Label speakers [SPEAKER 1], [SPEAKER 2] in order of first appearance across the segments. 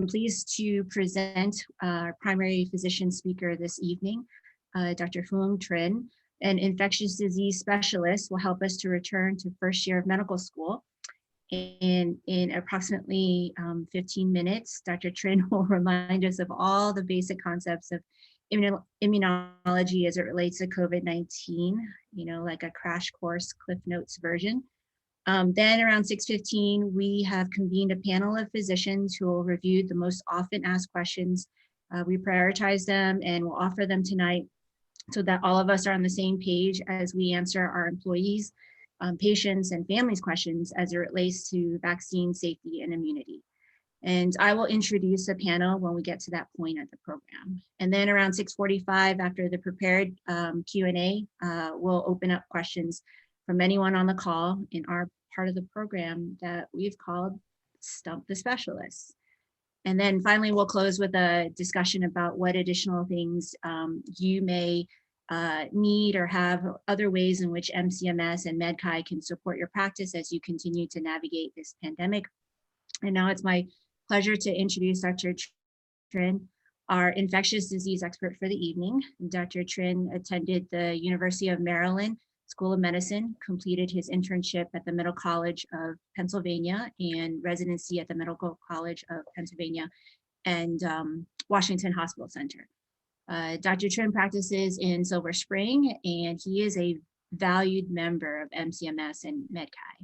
[SPEAKER 1] I'm pleased to present our primary physician speaker this evening, Dr. Phuong Trinh, an infectious disease specialist, will help us to return to first year of medical school. And in approximately 15 minutes, Dr. Trinh will remind us of all the basic concepts of immunology as it relates to COVID-19, like a crash course Cliff Notes version. Then around 6:15, we have convened a panel of physicians who will review the most often asked questions. We prioritize them and we'll offer them tonight so that all of us are on the same page as we answer our employees, patients, and families' questions as it relates to vaccine safety and immunity. And I will introduce the panel when we get to that point of the program. And then around 6:45, after the prepared Q&A, we'll open up questions from anyone on the call in our part of the program that we've called Stump the Specialist. And then finally, we'll close with a discussion about what additional things you may need or have other ways in which MCMS and MedChi can support your practice as you continue to navigate this pandemic. And now it's my pleasure to introduce Dr. Trinh, our infectious disease expert for the evening. Dr. Trinh attended the University of Maryland School of Medicine, completed his internship at the Medical College of Pennsylvania and residency at the Medical College of Pennsylvania and Washington Hospital Center. Dr. Trinh practices in Silver Spring, and he is a valued member of MCMS and MedChi.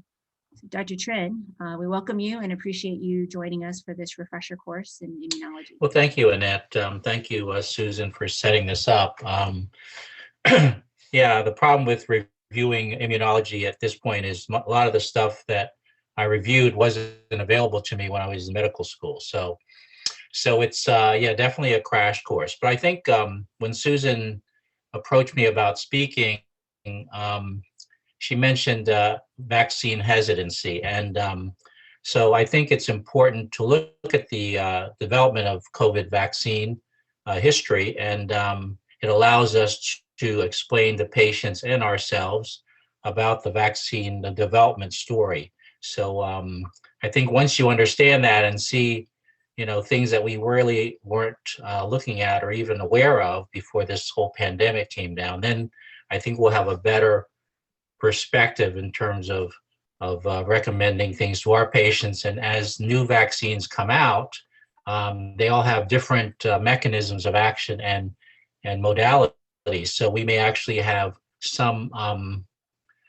[SPEAKER 1] So Dr. Trinh, we welcome you and appreciate you joining us for this refresher course in immunology.
[SPEAKER 2] Well, thank you, Annette. Thank you, Susan, for setting this up. Yeah, the problem with reviewing immunology at this point is a lot of the stuff that I reviewed wasn't available to me when I was in medical school. So it's yeah, definitely a crash course. But I think when Susan approached me about speaking, she mentioned vaccine hesitancy, and so I think it's important to look at the development of COVID vaccine history, and it allows us to explain to patients and ourselves about the vaccine, the development story. So I think once you understand that and see, things that we really weren't looking at or even aware of before this whole pandemic came down, then I think we'll have a better perspective in terms of recommending things to our patients. And as new vaccines come out, they all have different mechanisms of action and modalities. So we may actually have some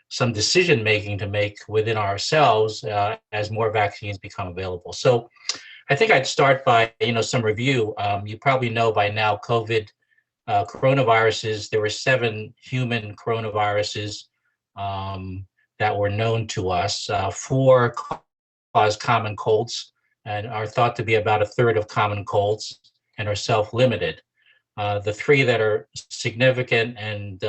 [SPEAKER 2] decision making to make within ourselves as more vaccines become available. So I think I'd start by some review. You probably know by now COVID coronaviruses. There were 7 human coronaviruses that were known to us. 4 cause common colds and are thought to be about 1/3 of common colds and are self-limited. The 3 that are significant and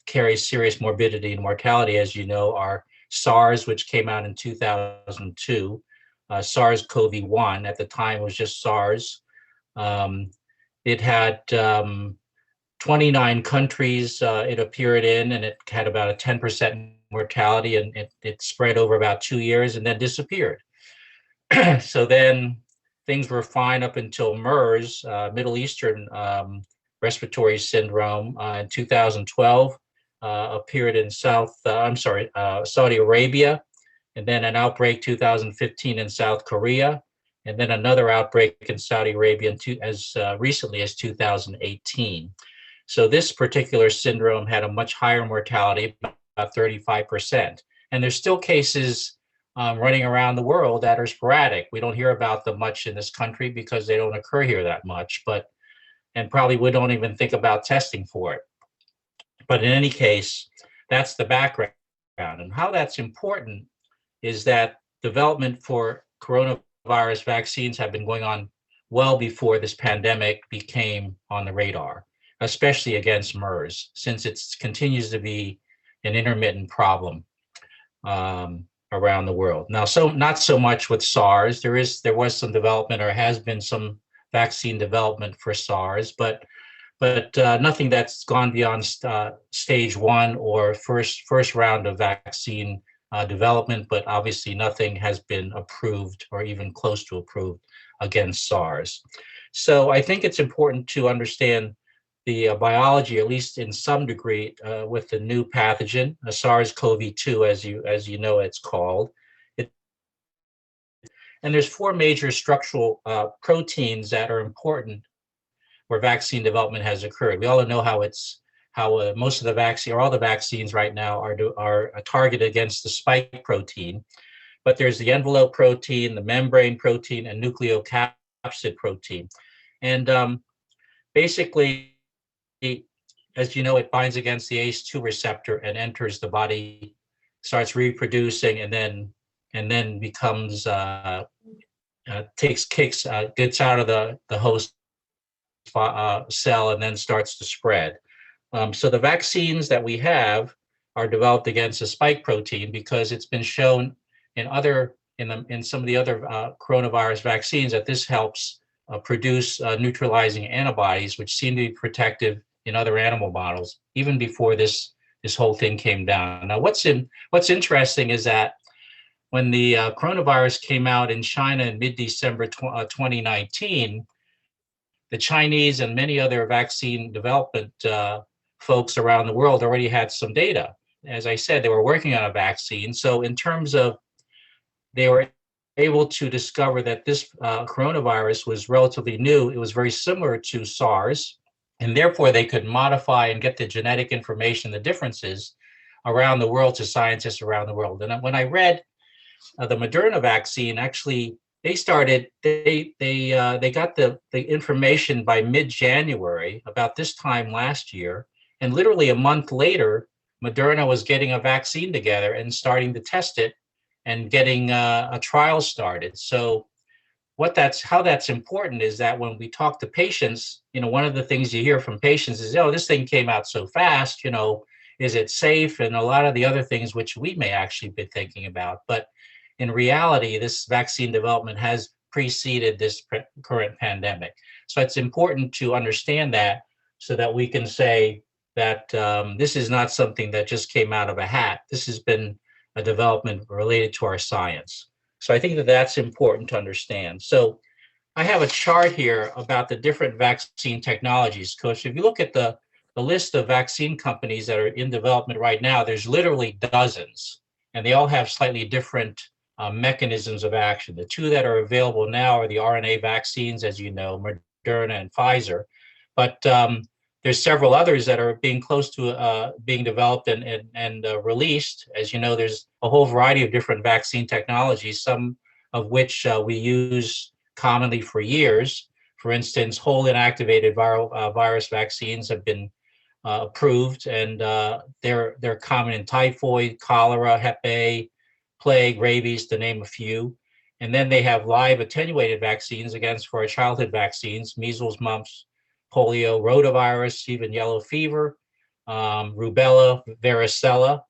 [SPEAKER 2] carry serious morbidity and mortality, as you know, are SARS, which came out in 2002, SARS-CoV-1, at the time was just SARS. It had 29 countries it appeared in, and it had about a 10% mortality, and it spread over about 2 years and then disappeared. So then things were fine up until MERS, Middle Eastern respiratory syndrome, in 2012, appeared in Saudi Arabia, and then an outbreak 2015 in South Korea, and then another outbreak in Saudi Arabia as recently as 2018. So this particular syndrome had a much higher mortality, about 35%. And there's still cases running around the world that are sporadic. We don't hear about them much in this country because they don't occur here that much, and probably we don't even think about testing for it. But in any case, that's the background. And how that's important is that development for coronavirus vaccines have been going on well before this pandemic became on the radar, especially against MERS, since it continues to be an intermittent problem around the world. Now, so not so much with SARS. There was some development, or has been some vaccine development for SARS, but nothing that's gone beyond stage 1 or first round of vaccine development. But obviously, nothing has been approved or even close to approved against SARS. So I think it's important to understand the biology, at least in some degree, with the new pathogen, SARS-CoV-2, as you know it's called. And there's four major structural proteins that are important where vaccine development has occurred. We all know how most of the vaccine, or all the vaccines right now, are targeted against the spike protein. But there's the envelope protein, the membrane protein, and nucleocapsid protein. And basically, as you know, it binds against the ACE2 receptor and enters the body, starts reproducing, and then becomes gets out of the host cell and then starts to spread. So the vaccines that we have are developed against a spike protein because it's been shown in some of the other coronavirus vaccines that this helps produce neutralizing antibodies, which seem to be protective in other animal models, even before this whole thing came down. Now, what's interesting is that when the coronavirus came out in China in mid-December 2019, the Chinese and many other vaccine development folks around the world already had some data. As I said, they were working on a vaccine. So in terms of, they were able to discover that this coronavirus was relatively new. It was very similar to SARS, and therefore they could modify and get the genetic information, the differences around the world to scientists around the world. And when I read the Moderna vaccine, actually, they got the information by mid-January, about this time last year, and literally a month later, Moderna was getting a vaccine together and starting to test it and getting a trial started. So how that's important is that when we talk to patients, one of the things you hear from patients is, oh, this thing came out so fast, is it safe? And a lot of the other things which we may actually be thinking about. But in reality, this vaccine development has preceded this current pandemic. So it's important to understand that so that we can say that this is not something that just came out of a hat. This has been a development related to our science. So I think that that's important to understand. So I have a chart here about the different vaccine technologies. Because if you look at the list of vaccine companies that are in development right now, there's literally dozens, and they all have slightly different mechanisms of action. The two that are available now are the RNA vaccines, as you know, Moderna and Pfizer. But there's several others that are being close to being developed and released. As you know, there's a whole variety of different vaccine technologies, some of which we use commonly for years. For instance, whole inactivated virus vaccines have been approved, and they're common in typhoid, cholera, Hep A, plague, rabies, to name a few. And then they have live attenuated vaccines for our childhood vaccines, measles, mumps, polio, rotavirus, even yellow fever, rubella, varicella.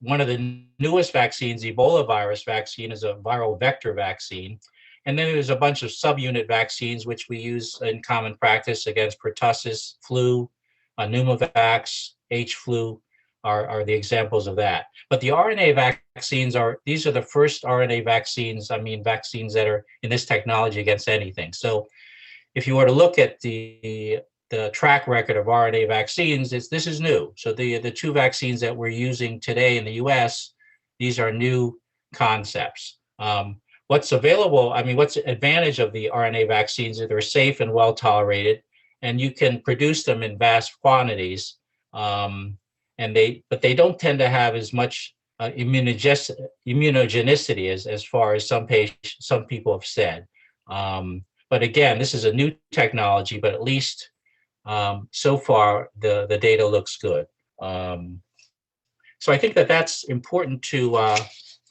[SPEAKER 2] One of the newest vaccines, Ebola virus vaccine, is a viral vector vaccine. And then there's a bunch of subunit vaccines, which we use in common practice against pertussis, flu, pneumovax, H-flu are the examples of that. But the RNA vaccines these are the first RNA vaccines, vaccines that are in this technology against anything. So if you were to look at the track record of RNA vaccines, this is new. So the two vaccines that we're using today in the US, these are new concepts. What's available, what's the advantage of the RNA vaccines is they're safe and well tolerated, and you can produce them in vast quantities. But they don't tend to have as much immunogenicity as far as some people have said. But again, this is a new technology, but at least so far the data looks good. So I think that's important to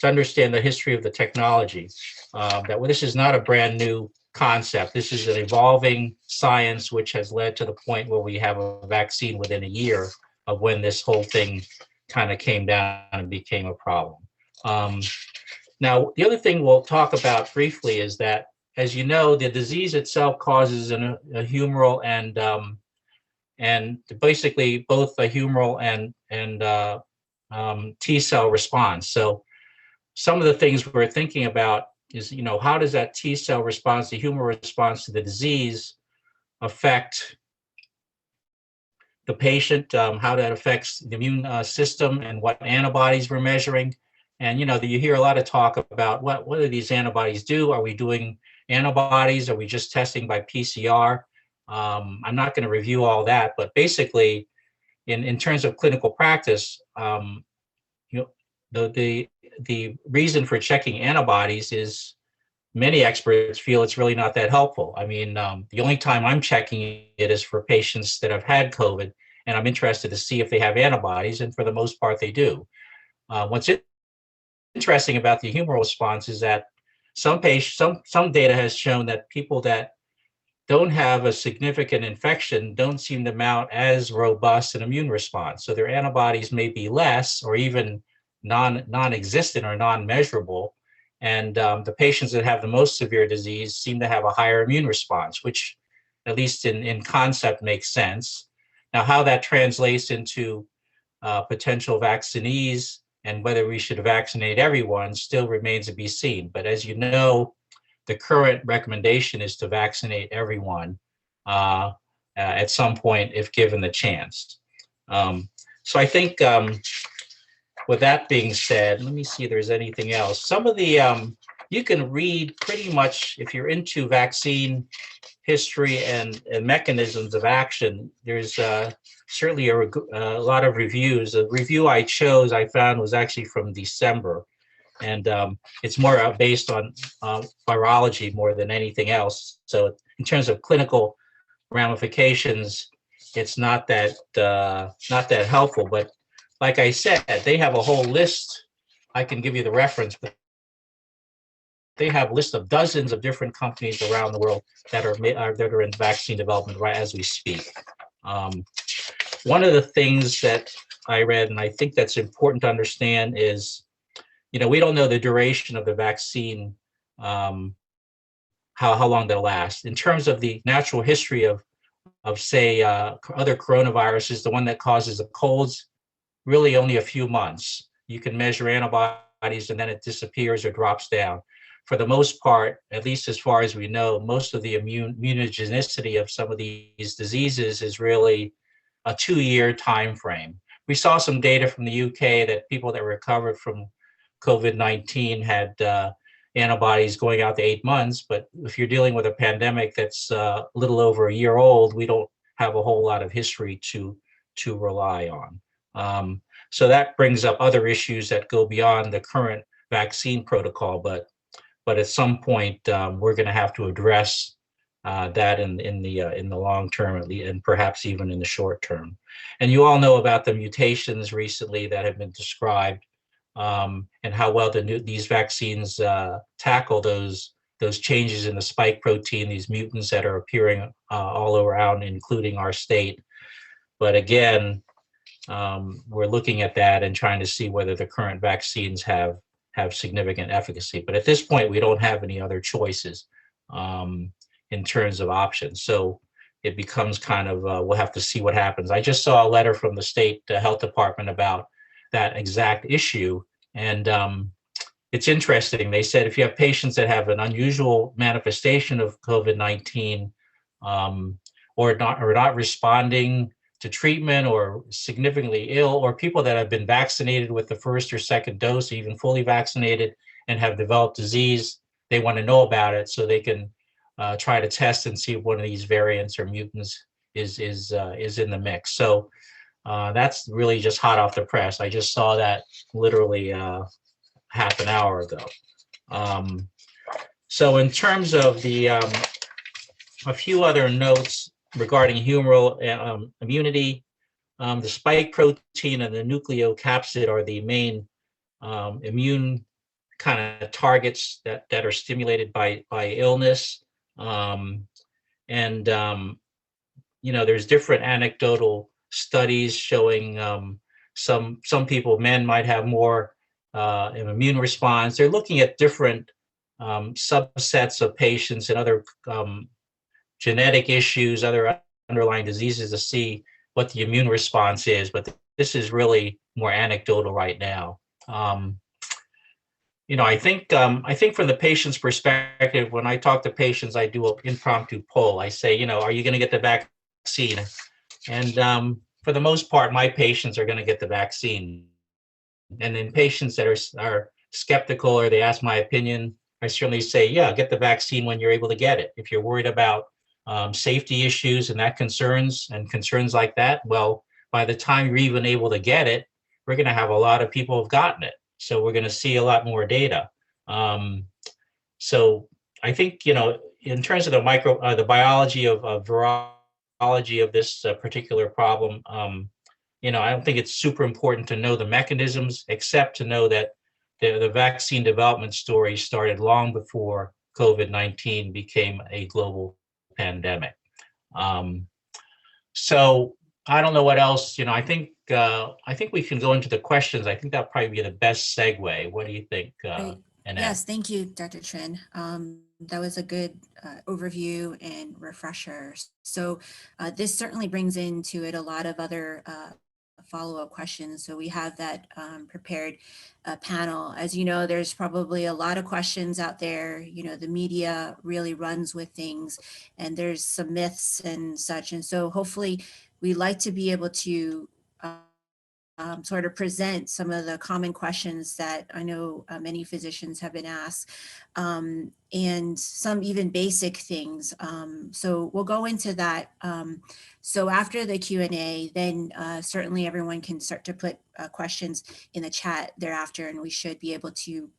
[SPEAKER 2] understand the history of the technology. That this is not a brand new concept. This is an evolving science which has led to the point where we have a vaccine within a year of when this whole thing kind of came down and became a problem. Now, the other thing we'll talk about briefly is that, as you know, the disease itself causes a humoral and basically both a humoral and T cell response. So some of the things we're thinking about how does that T cell response, the humoral response to the disease affect the patient, how that affects the immune system, and what antibodies we're measuring. And you hear a lot of talk about what do these antibodies do? Are we doing antibodies? Are we just testing by PCR? I'm not going to review all that, but basically, in terms of clinical practice, the reason for checking antibodies is many experts feel it's really not that helpful. I mean, the only time I'm checking it is for patients that have had COVID, and I'm interested to see if they have antibodies, and for the most part, they do. What's interesting about the humoral response is that some data has shown that people that don't have a significant infection don't seem to mount as robust an immune response. So their antibodies may be less, or even non-existent or non-measurable. And the patients that have the most severe disease seem to have a higher immune response, which at least in concept makes sense. Now, how that translates into potential vaccinees and whether we should vaccinate everyone still remains to be seen. But as you know, the current recommendation is to vaccinate everyone at some point if given the chance. So I think with that being said, let me see if there's anything else. Some of the, you can read pretty much, if you're into vaccine history and mechanisms of action, there's certainly a lot of reviews. The review I chose, I found, was actually from December. And it's more based on virology more than anything else. So in terms of clinical ramifications, it's not that helpful. But like I said, they have a whole list. I can give you the reference, but they have a list of dozens of different companies around the world that are in vaccine development right as we speak. One of the things that I read, and I think that's important to understand, is we don't know the duration of the vaccine, how long they'll last. In terms of the natural history of say, other coronaviruses, the one that causes the colds, really only a few months. You can measure antibodies and then it disappears or drops down. For the most part, at least as far as we know, most of the immunogenicity of some of these diseases is really a 2-year time frame. We saw some data from the UK that people that recovered from COVID-19 had antibodies going out to 8 months, but if you're dealing with a pandemic that's a little over a year old, we don't have a whole lot of history to rely on. So that brings up other issues that go beyond the current vaccine protocol, but at some point we're going to have to address that in the long term, and perhaps even in the short term. And you all know about the mutations recently that have been described, and how well these vaccines tackle those changes in the spike protein, these mutants that are appearing all around, including our state. But again, we're looking at that and trying to see whether the current vaccines have significant efficacy. But at this point, we don't have any other choices in terms of options. So it becomes kind of, we'll have to see what happens. I just saw a letter from the state health department about that exact issue. And it's interesting. They said if you have patients that have an unusual manifestation of COVID-19 or not responding to treatment, or significantly ill, or people that have been vaccinated with the first or second dose, even fully vaccinated, and have developed disease, they want to know about it so they can try to test and see if one of these variants or mutants is in the mix. So that's really just hot off the press. I just saw that literally half an hour ago. So in terms of the a few other notes regarding humoral immunity, the spike protein and the nucleocapsid are the main immune kind of targets that are stimulated by illness. There's different anecdotal studies showing some people, men might have more an immune response. They're looking at different subsets of patients and other genetic issues, other underlying diseases, to see what the immune response is. But this is really more anecdotal right now. I think from the patient's perspective, when I talk to patients, I do an impromptu poll. I say, are you going to get the vaccine? And for the most part, my patients are going to get the vaccine. And then patients that are skeptical or they ask my opinion, I certainly say, yeah, get the vaccine when you're able to get it. If you're worried about safety issues and concerns like that, well, by the time you're even able to get it, we're going to have a lot of people have gotten it. So we're going to see a lot more data. So I think, in terms of the biology of virology of this particular problem, I don't think it's super important to know the mechanisms, except to know that the vaccine development story started long before COVID-19 became a global pandemic. So I don't know what else, I think we can go into the questions. I think that'll probably be the best segue. What do you think,
[SPEAKER 1] Great.
[SPEAKER 2] Annette?
[SPEAKER 1] Yes, thank you, Dr. Trinh. That was a good overview and refresher. So this certainly brings into it a lot of other follow-up questions. So we have that prepared panel. As you know, there's probably a lot of questions out there. The media really runs with things, and there's some myths and such. And so hopefully we like to be able to sort of present some of the common questions that I know many physicians have been asked, and some even basic things. So we'll go into that. So after the Q&A, then certainly everyone can start to put questions in the chat thereafter, and we should be able to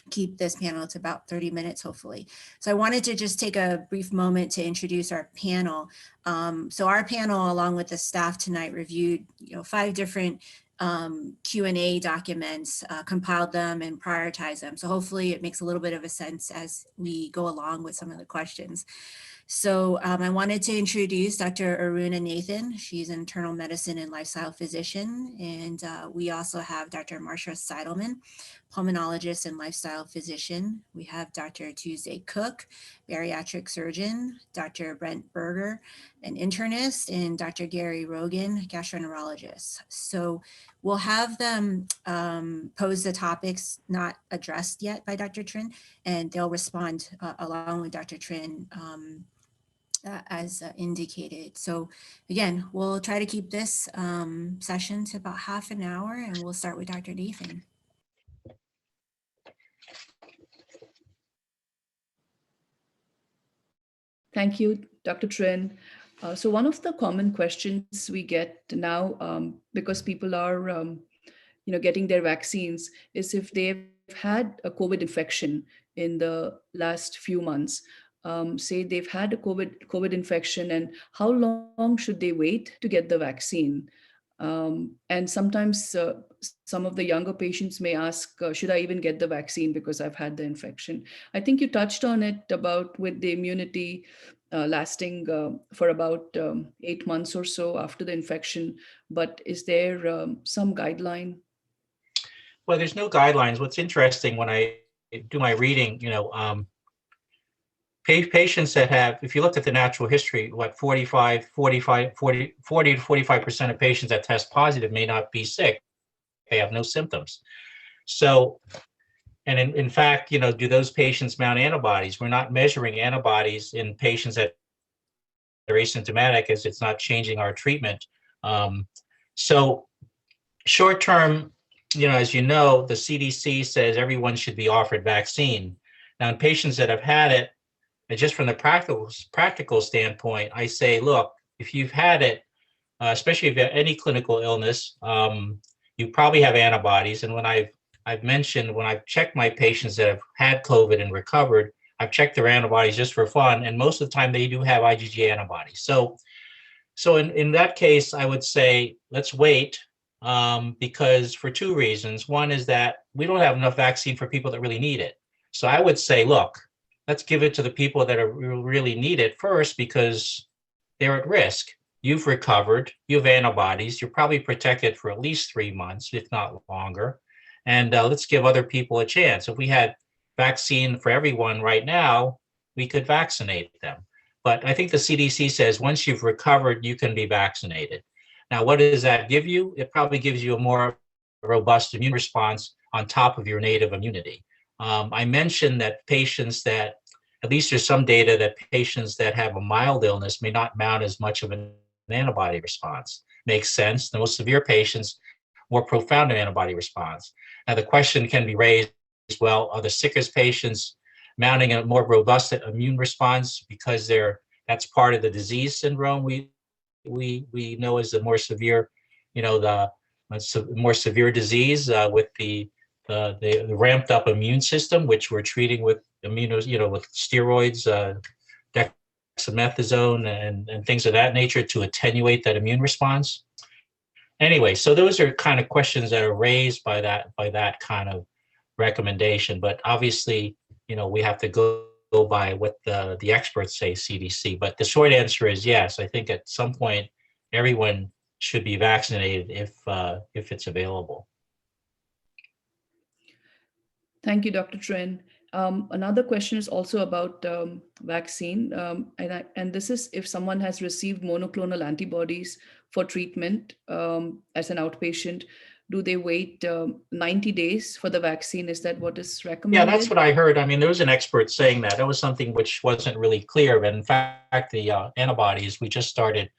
[SPEAKER 1] keep this panel to about 30 minutes, hopefully. So I wanted to just take a brief moment to introduce our panel. So our panel, along with the staff tonight, reviewed 5 different Q&A documents, compiled them and prioritized them. So hopefully it makes a little bit of a sense as we go along with some of the questions. So I wanted to introduce Dr. Aruna Nathan. She's an internal medicine and lifestyle physician. And we also have Dr. Marsha Seidelman, pulmonologist and lifestyle physician. We have Dr. Tuesday Cook, bariatric surgeon, Dr. Brent Berger, an internist, and Dr. Gary Rogan, gastroenterologist. So we'll have them pose the topics not addressed yet by Dr. Trinh, and they'll respond along with Dr. Trinh as indicated. So again, we'll try to keep this session to about half an hour, and we'll start with Dr. Nathan.
[SPEAKER 3] Thank you, Dr. Trinh. So one of the common questions we get now, because people are, getting their vaccines, is if they've had a COVID infection in the last few months. Say they've had a COVID infection, and how long should they wait to get the vaccine? And sometimes some of the younger patients may ask, should I even get the vaccine because I've had the infection? I think you touched on it about with the immunity lasting for about 8 months or so after the infection, but is there some guideline?
[SPEAKER 2] Well, there's no guidelines. What's interesting when I do my reading, patients that have, if you look at the natural history, 40 to 45% of patients that test positive may not be sick. They have no symptoms. So, and in fact, do those patients mount antibodies? We're not measuring antibodies in patients that are asymptomatic, as it's not changing our treatment. So short term, as you know, the CDC says everyone should be offered vaccine. Now, in patients that have had it, and just from the practical standpoint, I say, look, if you've had it, especially if you have any clinical illness, you probably have antibodies. And when I've mentioned, when I've checked my patients that have had COVID and recovered, I've checked their antibodies just for fun, and most of the time they do have IgG antibodies. So in that case, I would say let's wait, because for 2 reasons. One is that we don't have enough vaccine for people that really need it. So I would say, look, let's give it to the people that really need it first, because they're at risk. You've recovered, you have antibodies, you're probably protected for at least 3 months, if not longer. And let's give other people a chance. If we had vaccine for everyone right now, we could vaccinate them. But I think the CDC says once you've recovered, you can be vaccinated. Now, what does that give you? It probably gives you a more robust immune response on top of your native immunity. I mentioned that patients that, at least there's some data that patients that have a mild illness may not mount as much of an antibody response. Makes sense. The most severe patients, more profound antibody response. Now the question can be raised, well, are the sickest patients mounting a more robust immune response because that's part of the disease syndrome we know is the more severe, the more severe disease with the ramped up immune system, which we're treating with with steroids, dexamethasone and things of that nature to attenuate that immune response. Anyway, so those are kind of questions that are raised by that kind of recommendation. But obviously, we have to go by what the experts say, CDC. But the short answer is yes. I think at some point, everyone should be vaccinated if it's available.
[SPEAKER 3] Thank you, Dr. Trinh. Another question is also about vaccine, and this is if someone has received monoclonal antibodies for treatment as an outpatient, do they wait 90 days for the vaccine? Is that what is recommended?
[SPEAKER 2] Yeah, that's what I heard. I mean, there was an expert saying that. That was something which wasn't really clear. But in fact, the antibodies, we just started.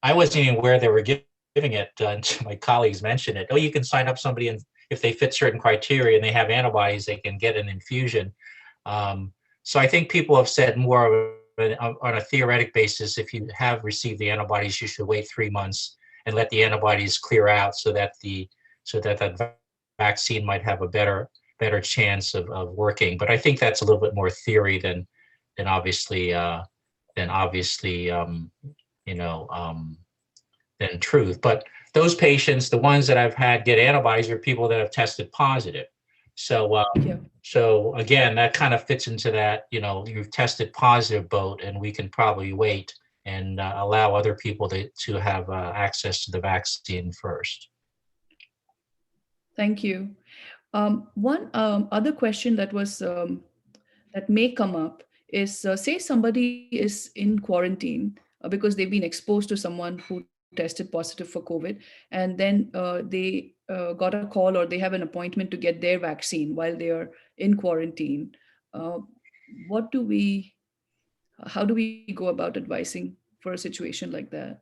[SPEAKER 2] I wasn't even aware they were giving it until my colleagues mentioned it. Oh, you can sign up somebody, and if they fit certain criteria and they have antibodies, they can get an infusion. So I think people have said more on a theoretic basis, if you have received the antibodies, you should wait 3 months and let the antibodies clear out so that that vaccine might have a better chance of working. But I think that's a little bit more theory than obviously than truth. But those patients, the ones that I've had get antibodies, are people that have tested positive. So so again, that kind of fits into that, you've tested positive boat, and we can probably wait and allow other people to have access to the vaccine first.
[SPEAKER 3] Thank you. One other question that was that may come up is, say somebody is in quarantine because they've been exposed to someone who tested positive for COVID, and then they got a call or they have an appointment to get their vaccine while they are in quarantine. How do we go about advising for a situation like that?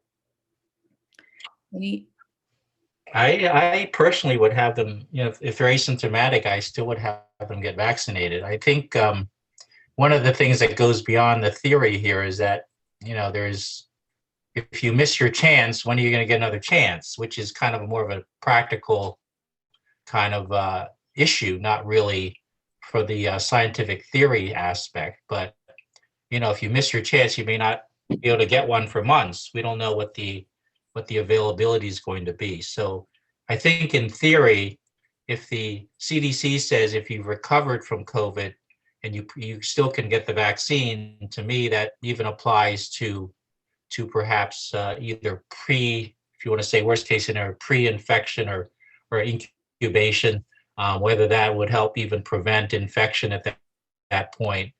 [SPEAKER 2] I personally would have them, if they're asymptomatic, I still would have them get vaccinated. I think one of the things that goes beyond the theory here is that, if you miss your chance, when are you going to get another chance? Which is kind of more of a practical kind of issue, not really for the scientific theory aspect. But, if you miss your chance, you may not be able to get one for months. We don't know what the availability is going to be. So I think in theory, if the CDC says if you've recovered from COVID and you still can get the vaccine, to me that even applies to perhaps either if you want to say worst case scenario, pre-infection or incubation, whether that would help even prevent infection at that point,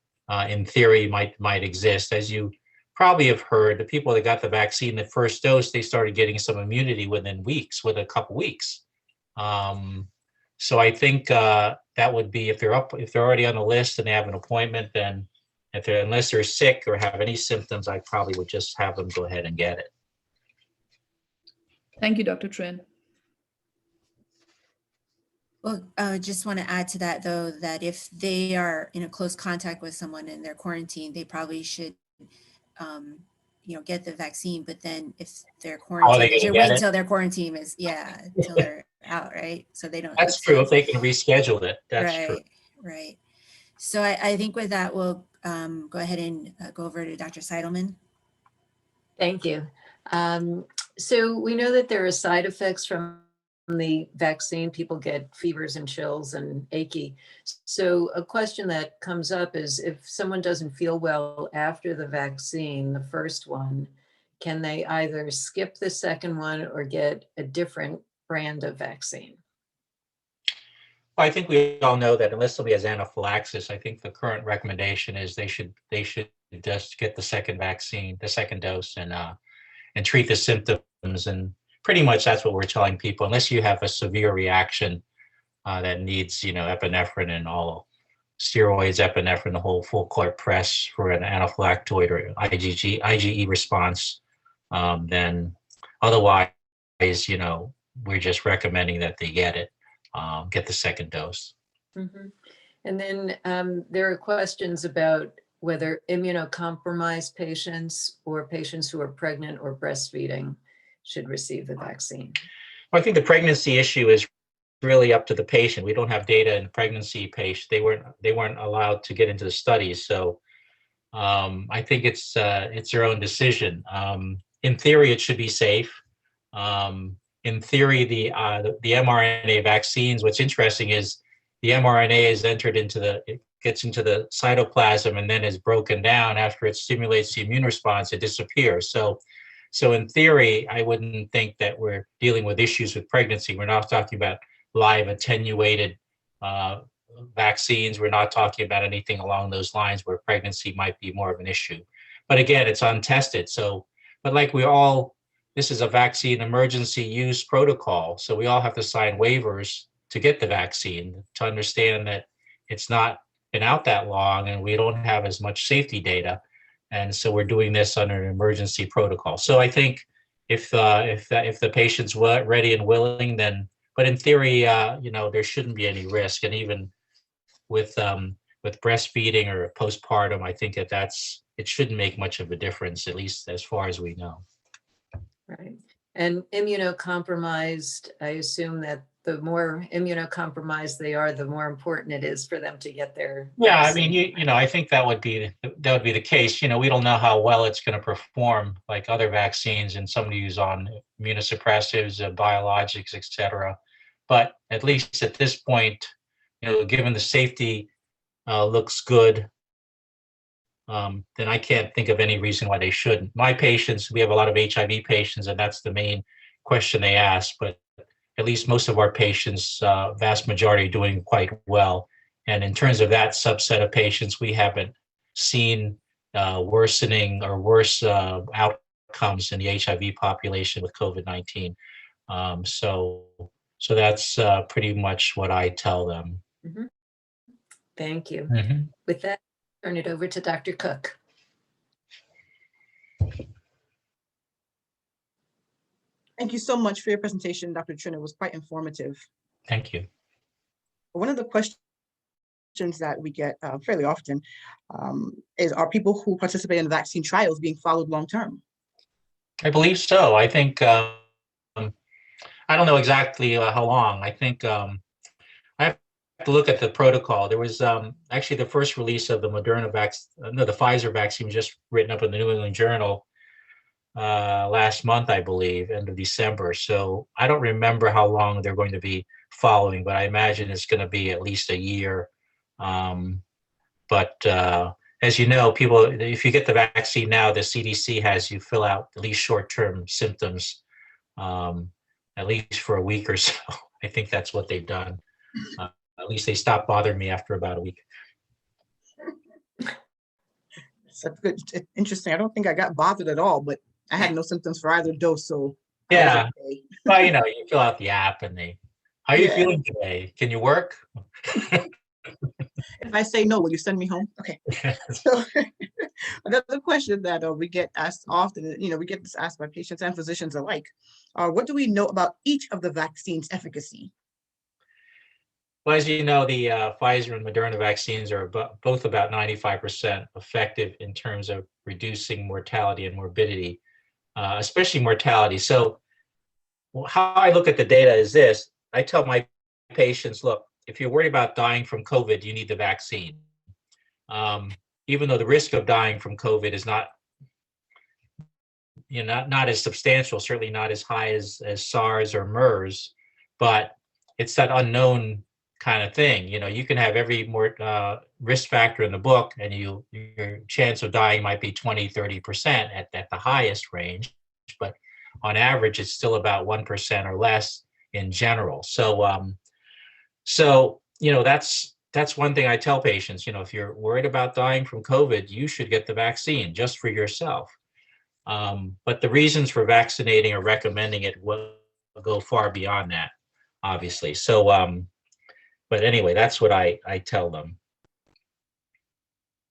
[SPEAKER 2] in theory might exist. As you probably have heard, the people that got the vaccine, the first dose, they started getting some immunity within a couple weeks. So I think that would be, if they're already on the list and they have an appointment, then unless they're sick or have any symptoms, I probably would just have them go ahead and get it.
[SPEAKER 3] Thank you, Dr. Trinh.
[SPEAKER 1] Well, I just want to add to that, though, that if they are in a close contact with someone and they're quarantined, they probably should, get the vaccine. But then if they're quarantined, they should wait until their quarantine is, until they're out, right? So they don't.
[SPEAKER 2] That's true. If they can reschedule it, that's true.
[SPEAKER 1] Right. So I think with that, we'll go ahead and go over to Dr. Seidelman.
[SPEAKER 4] Thank you. So we know that there are side effects from the vaccine. People get fevers and chills and achy. So a question that comes up is, if someone doesn't feel well after the vaccine, the first one, can they either skip the second one or get a different brand of vaccine?
[SPEAKER 2] Well, I think we all know that unless somebody has anaphylaxis, I think the current recommendation is they should just get the second vaccine, the second dose, and treat the symptoms. And pretty much that's what we're telling people, unless you have a severe reaction that needs, epinephrine and all steroids, epinephrine, the whole full court press for an anaphylactoid or IgE response, then otherwise, we're just recommending that they get the second dose.
[SPEAKER 4] Mhm. And then there are questions about whether immunocompromised patients or patients who are pregnant or breastfeeding should receive the vaccine.
[SPEAKER 2] Well, I think the pregnancy issue is really up to the patient. We don't have data in pregnancy patients. They weren't allowed to get into the studies. So I think it's their own decision. In theory, it should be safe. In theory, the mRNA vaccines, what's interesting is the mRNA is it gets into the cytoplasm and then is broken down. After it stimulates the immune response, it disappears. So in theory, I wouldn't think that we're dealing with issues with pregnancy. We're not talking about live attenuated vaccines. We're not talking about anything along those lines where pregnancy might be more of an issue. But again, it's untested. But like this is a vaccine emergency use protocol. So we all have to sign waivers to get the vaccine to understand that it's not been out that long and we don't have as much safety data. And so we're doing this under an emergency protocol. So I think if the patient's ready and willing, then, but in theory, there shouldn't be any risk. And even with breastfeeding or postpartum, I think it shouldn't make much of a difference, at least as far as we know.
[SPEAKER 4] Right. And immunocompromised, I assume that the more immunocompromised they are, the more important it is for them to get their
[SPEAKER 2] Yeah,
[SPEAKER 4] vaccine.
[SPEAKER 2] I mean, I think that would be the case. We don't know how well it's going to perform like other vaccines and somebody who's on immunosuppressives, biologics, et cetera. But at least at this point, given the safety looks good, then I can't think of any reason why they shouldn't. My patients, we have a lot of HIV patients, and that's the main question they ask. But at least most of our patients, vast majority, are doing quite well. And in terms of that subset of patients, we haven't seen worsening or worse outcomes in the HIV population with COVID-19. So that's pretty much what I tell them.
[SPEAKER 4] Mm-hmm. Thank you.
[SPEAKER 2] Mm-hmm.
[SPEAKER 4] With that, turn it over to Dr. Cook.
[SPEAKER 5] Thank you so much for your presentation, Dr. Trinh. It was quite informative.
[SPEAKER 2] Thank you.
[SPEAKER 5] One of the questions that we get fairly often is, are people who participate in the vaccine trials being followed long-term?
[SPEAKER 2] I believe so. I think, I don't know exactly how long. I think I have to look at the protocol. There was actually the first release of the the Pfizer vaccine was just written up in the New England Journal last month, I believe, end of December. So I don't remember how long they're going to be following, but I imagine it's going to be at least a year. But as you know, people, if you get the vaccine now, the CDC has you fill out at least short-term symptoms, at least for a week or so. I think that's what they've done. At least they stopped bothering me after about a week.
[SPEAKER 5] So good, interesting. I don't think I got bothered at all, but I had no symptoms for either dose, so
[SPEAKER 2] yeah.
[SPEAKER 5] Okay.
[SPEAKER 2] Well, you fill out the app and how are you feeling today? Can you work?
[SPEAKER 5] If I say no, will you send me home? Okay. So another question that we get asked often, we get this asked by patients and physicians alike. What do we know about each of the vaccine's efficacy?
[SPEAKER 2] Well, as you know, the Pfizer and Moderna vaccines are both about 95% effective in terms of reducing mortality and morbidity, especially mortality. So how I look at the data is this. I tell my patients, look, if you're worried about dying from COVID, you need the vaccine. Even though the risk of dying from COVID is not as substantial, certainly not as high as SARS or MERS, but it's that unknown kind of thing. You can have every more risk factor in the book, and your chance of dying might be 20-30% at the highest range, but on average, it's still about 1% or less in general. So that's one thing I tell patients. If you're worried about dying from COVID, you should get the vaccine just for yourself. But the reasons for vaccinating or recommending it will go far beyond that, obviously. So, but anyway, that's what I tell them.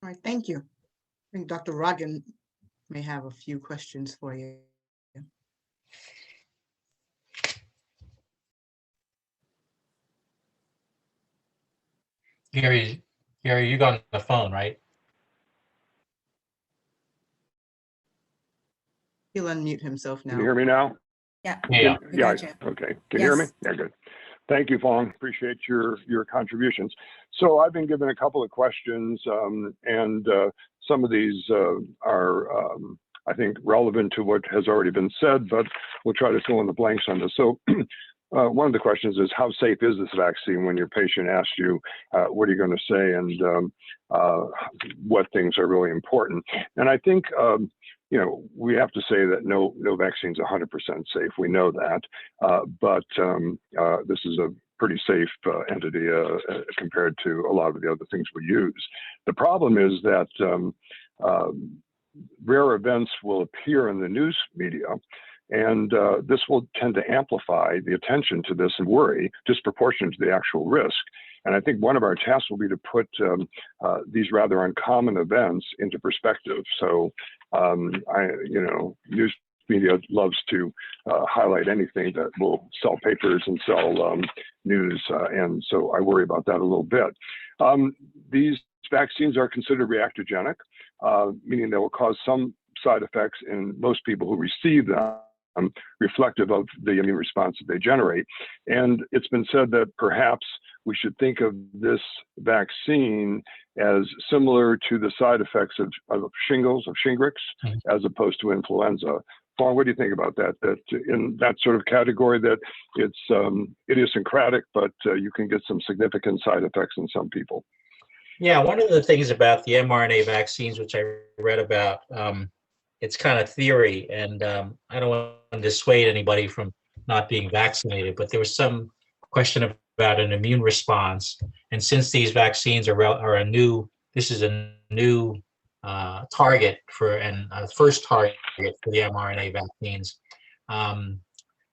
[SPEAKER 5] All right, thank you. I think Dr. Rogan may have a few questions for you.
[SPEAKER 2] Gary, you got on the phone, right?
[SPEAKER 5] He'll unmute himself
[SPEAKER 6] Can you
[SPEAKER 5] now.
[SPEAKER 6] hear me now?
[SPEAKER 1] Yeah.
[SPEAKER 2] Yeah.
[SPEAKER 1] We got you.
[SPEAKER 6] Okay. Can you hear me?
[SPEAKER 1] Yes.
[SPEAKER 6] Yeah, good. Thank you, Phuong. Appreciate your contributions. So I've been given a couple of questions, and some of these are, I think, relevant to what has already been said, but we'll try to fill in the blanks on this. So one of the questions is, how safe is this vaccine? When your patient asks you, what are you going to say, and what things are really important? And I think, we have to say that no vaccine is 100% safe. We know that, but this is a pretty safe entity compared to a lot of the other things we use. The problem is that rare events will appear in the news media, and this will tend to amplify the attention to this and worry disproportionate to the actual risk. And I think one of our tasks will be to put these rather uncommon events into perspective. So, news media loves to highlight anything that will sell papers and sell news. And so I worry about that a little bit. These vaccines are considered reactogenic, meaning they will cause some side effects in most people who receive them, reflective of the immune response that they generate. And it's been said that perhaps we should think of this vaccine as similar to the side effects of shingles, of Shingrix, as opposed to influenza. Phuong, what do you think about that? That in that sort of category, that it's idiosyncratic, but you can get some significant side effects in some people.
[SPEAKER 2] Yeah, one of the things about the mRNA vaccines, which I read about, it's kind of theory, and I don't want to dissuade anybody from not being vaccinated, but there was some question about an immune response. And since these vaccines are a new target and first target for the mRNA vaccines,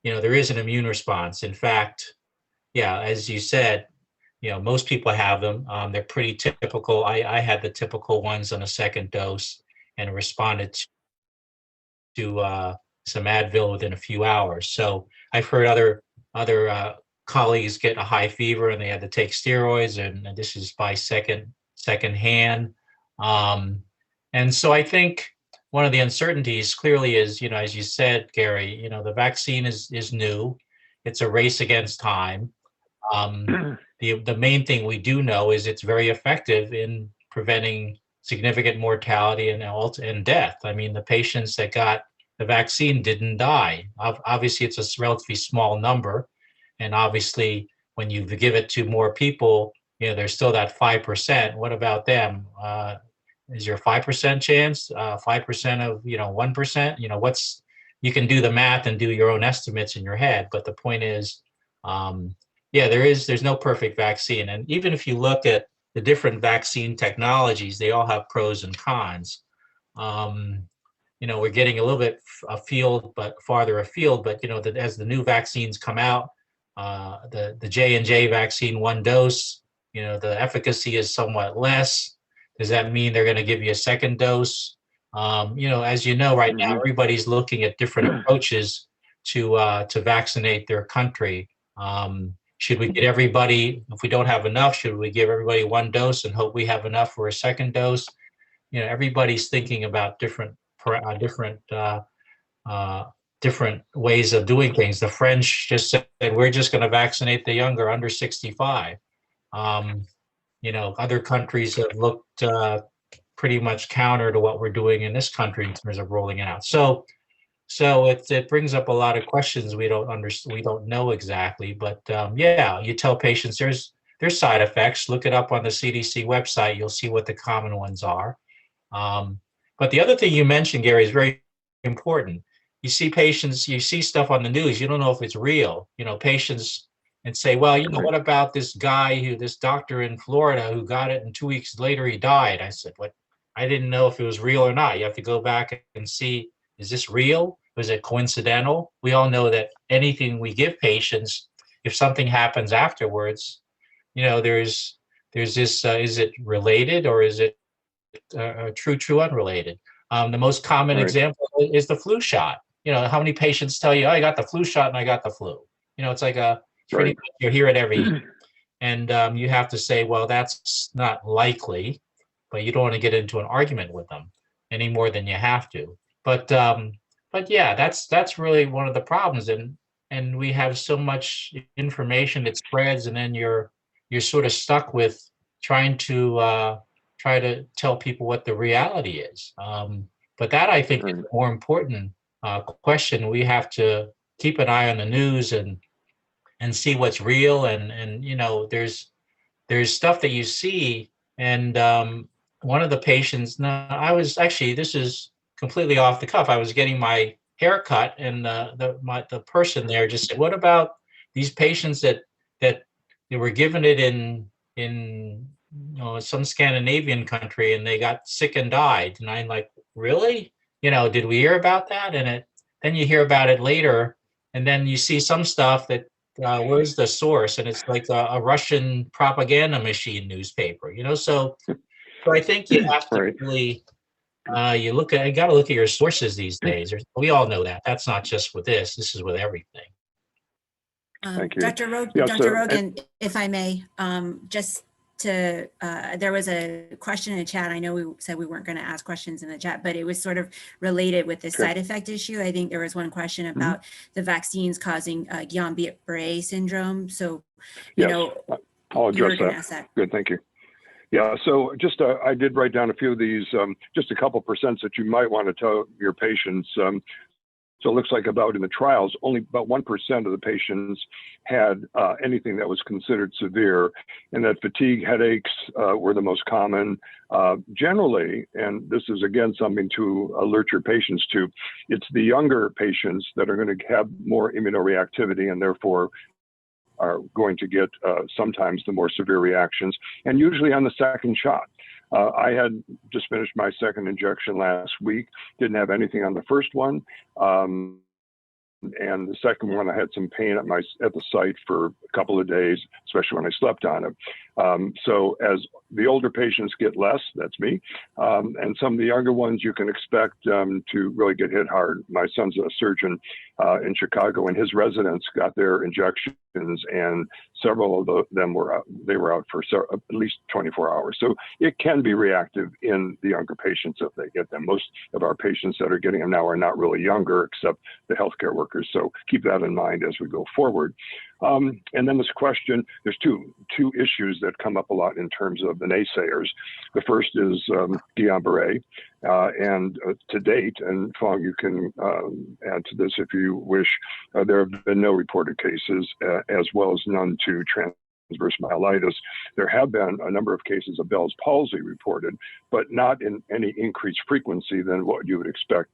[SPEAKER 2] there is an immune response. In fact, yeah, as you said, most people have them. They're pretty typical. I had the typical ones on a second dose and responded to some Advil within a few hours. So I've heard other colleagues get a high fever and they had to take steroids, and this is by second hand. And so I think one of the uncertainties clearly is, as you said, Gary, the vaccine is new. It's a race against time. The main thing we do know is it's very effective in preventing significant mortality and death. I mean, the patients that got the vaccine didn't die. Obviously, it's a relatively small number. And obviously, when you give it to more people, there's still that 5%. What about them? Is there a 5% chance? 5% of, 1%? You can do the math and do your own estimates in your head. But the point is, there's no perfect vaccine. And even if you look at the different vaccine technologies, they all have pros and cons. We're getting a little bit farther afield, but as the new vaccines come out, the J&J vaccine, one dose, the efficacy is somewhat less. Does that mean they're going to give you a second dose? As you know, right now, everybody's looking at different approaches to vaccinate their country. Should we get everybody, if we don't have enough, should we give everybody one dose and hope we have enough for a second dose? Everybody's thinking about different ways of doing things. The French just said, we're just going to vaccinate the younger, under 65. Other countries have looked pretty much counter to what we're doing in this country in terms of rolling it out. So it brings up a lot of questions we don't know exactly. But you tell patients there's side effects. Look it up on the CDC website. You'll see what the common ones are. But the other thing you mentioned, Gary, is very important. You see patients, you see stuff on the news, you don't know if it's real. Patients and say, well, what about this doctor in Florida who got it and 2 weeks later he died? I said, what? I didn't know if it was real or not. You have to go back and see, is this real? Was it coincidental? We all know that anything we give patients, if something happens afterwards, there's this, is it related or is it true, unrelated. The most common
[SPEAKER 6] Right.
[SPEAKER 2] example is the flu shot. How many patients tell you, oh, I got the flu shot and I got the flu? It's like pretty
[SPEAKER 6] Right.
[SPEAKER 2] much you hear it every year. And you have to say, well, that's not likely, but you don't want to get into an argument with them any more than you have to. But yeah, that's really one of the problems. And we have so much information that spreads, and then you're sort of stuck with trying to tell people what the reality is. But that, I think, is a more important question. We have to keep an eye on the news and see what's real. And there's stuff that you see. And one of the patients, this is completely off the cuff. I was getting my hair cut, and the person there just said, what about these patients that they were given it in some Scandinavian country, and they got sick and died? And I'm like, really? Did we hear about that? And then you hear about it later, and then you see some stuff that where's the source? And it's like a Russian propaganda machine newspaper, so I think you have to really you got to look at your sources these days. We all know that. That's not just with this is with everything.
[SPEAKER 6] Thank you.
[SPEAKER 1] Dr. Rogan, if I may, just to, there was a question in the chat. I know we said we weren't going to ask questions in the chat, but it was sort of related with the side effect issue. I think there was one question about the vaccines causing Guillain-Barré syndrome. So,
[SPEAKER 6] I'll address that. Good, thank you. Yeah, so just I did write down a few of these, just a couple percents that you might want to tell your patients. So it looks like in the trials, only about 1% of the patients had anything that was considered severe, and that fatigue, headaches were the most common. Generally, and this is again something to alert your patients to, it's the younger patients that are going to have more immunoreactivity and therefore are going to get sometimes the more severe reactions, and usually on the second shot. I had just finished my second injection last week, didn't have anything on the first one. And the second one, I had some pain at the site for a couple of days, especially when I slept on it. So as the older patients get less, that's me, and some of the younger ones you can expect to really get hit hard. My son's a surgeon in Chicago, and his residents got their injections, and several of them were out for at least 24 hours. So it can be reactive in the younger patients if they get them. Most of our patients that are getting them now are not really younger, except the healthcare workers. So keep that in mind as we go forward. And then this question, there's two issues that come up a lot in terms of the naysayers. The first is Guillain-Barré, and to date, and Phuong, you can add to this if you wish, there have been no reported cases, as well as none to transverse myelitis. There have been a number of cases of Bell's palsy reported, but not in any increased frequency than what you would expect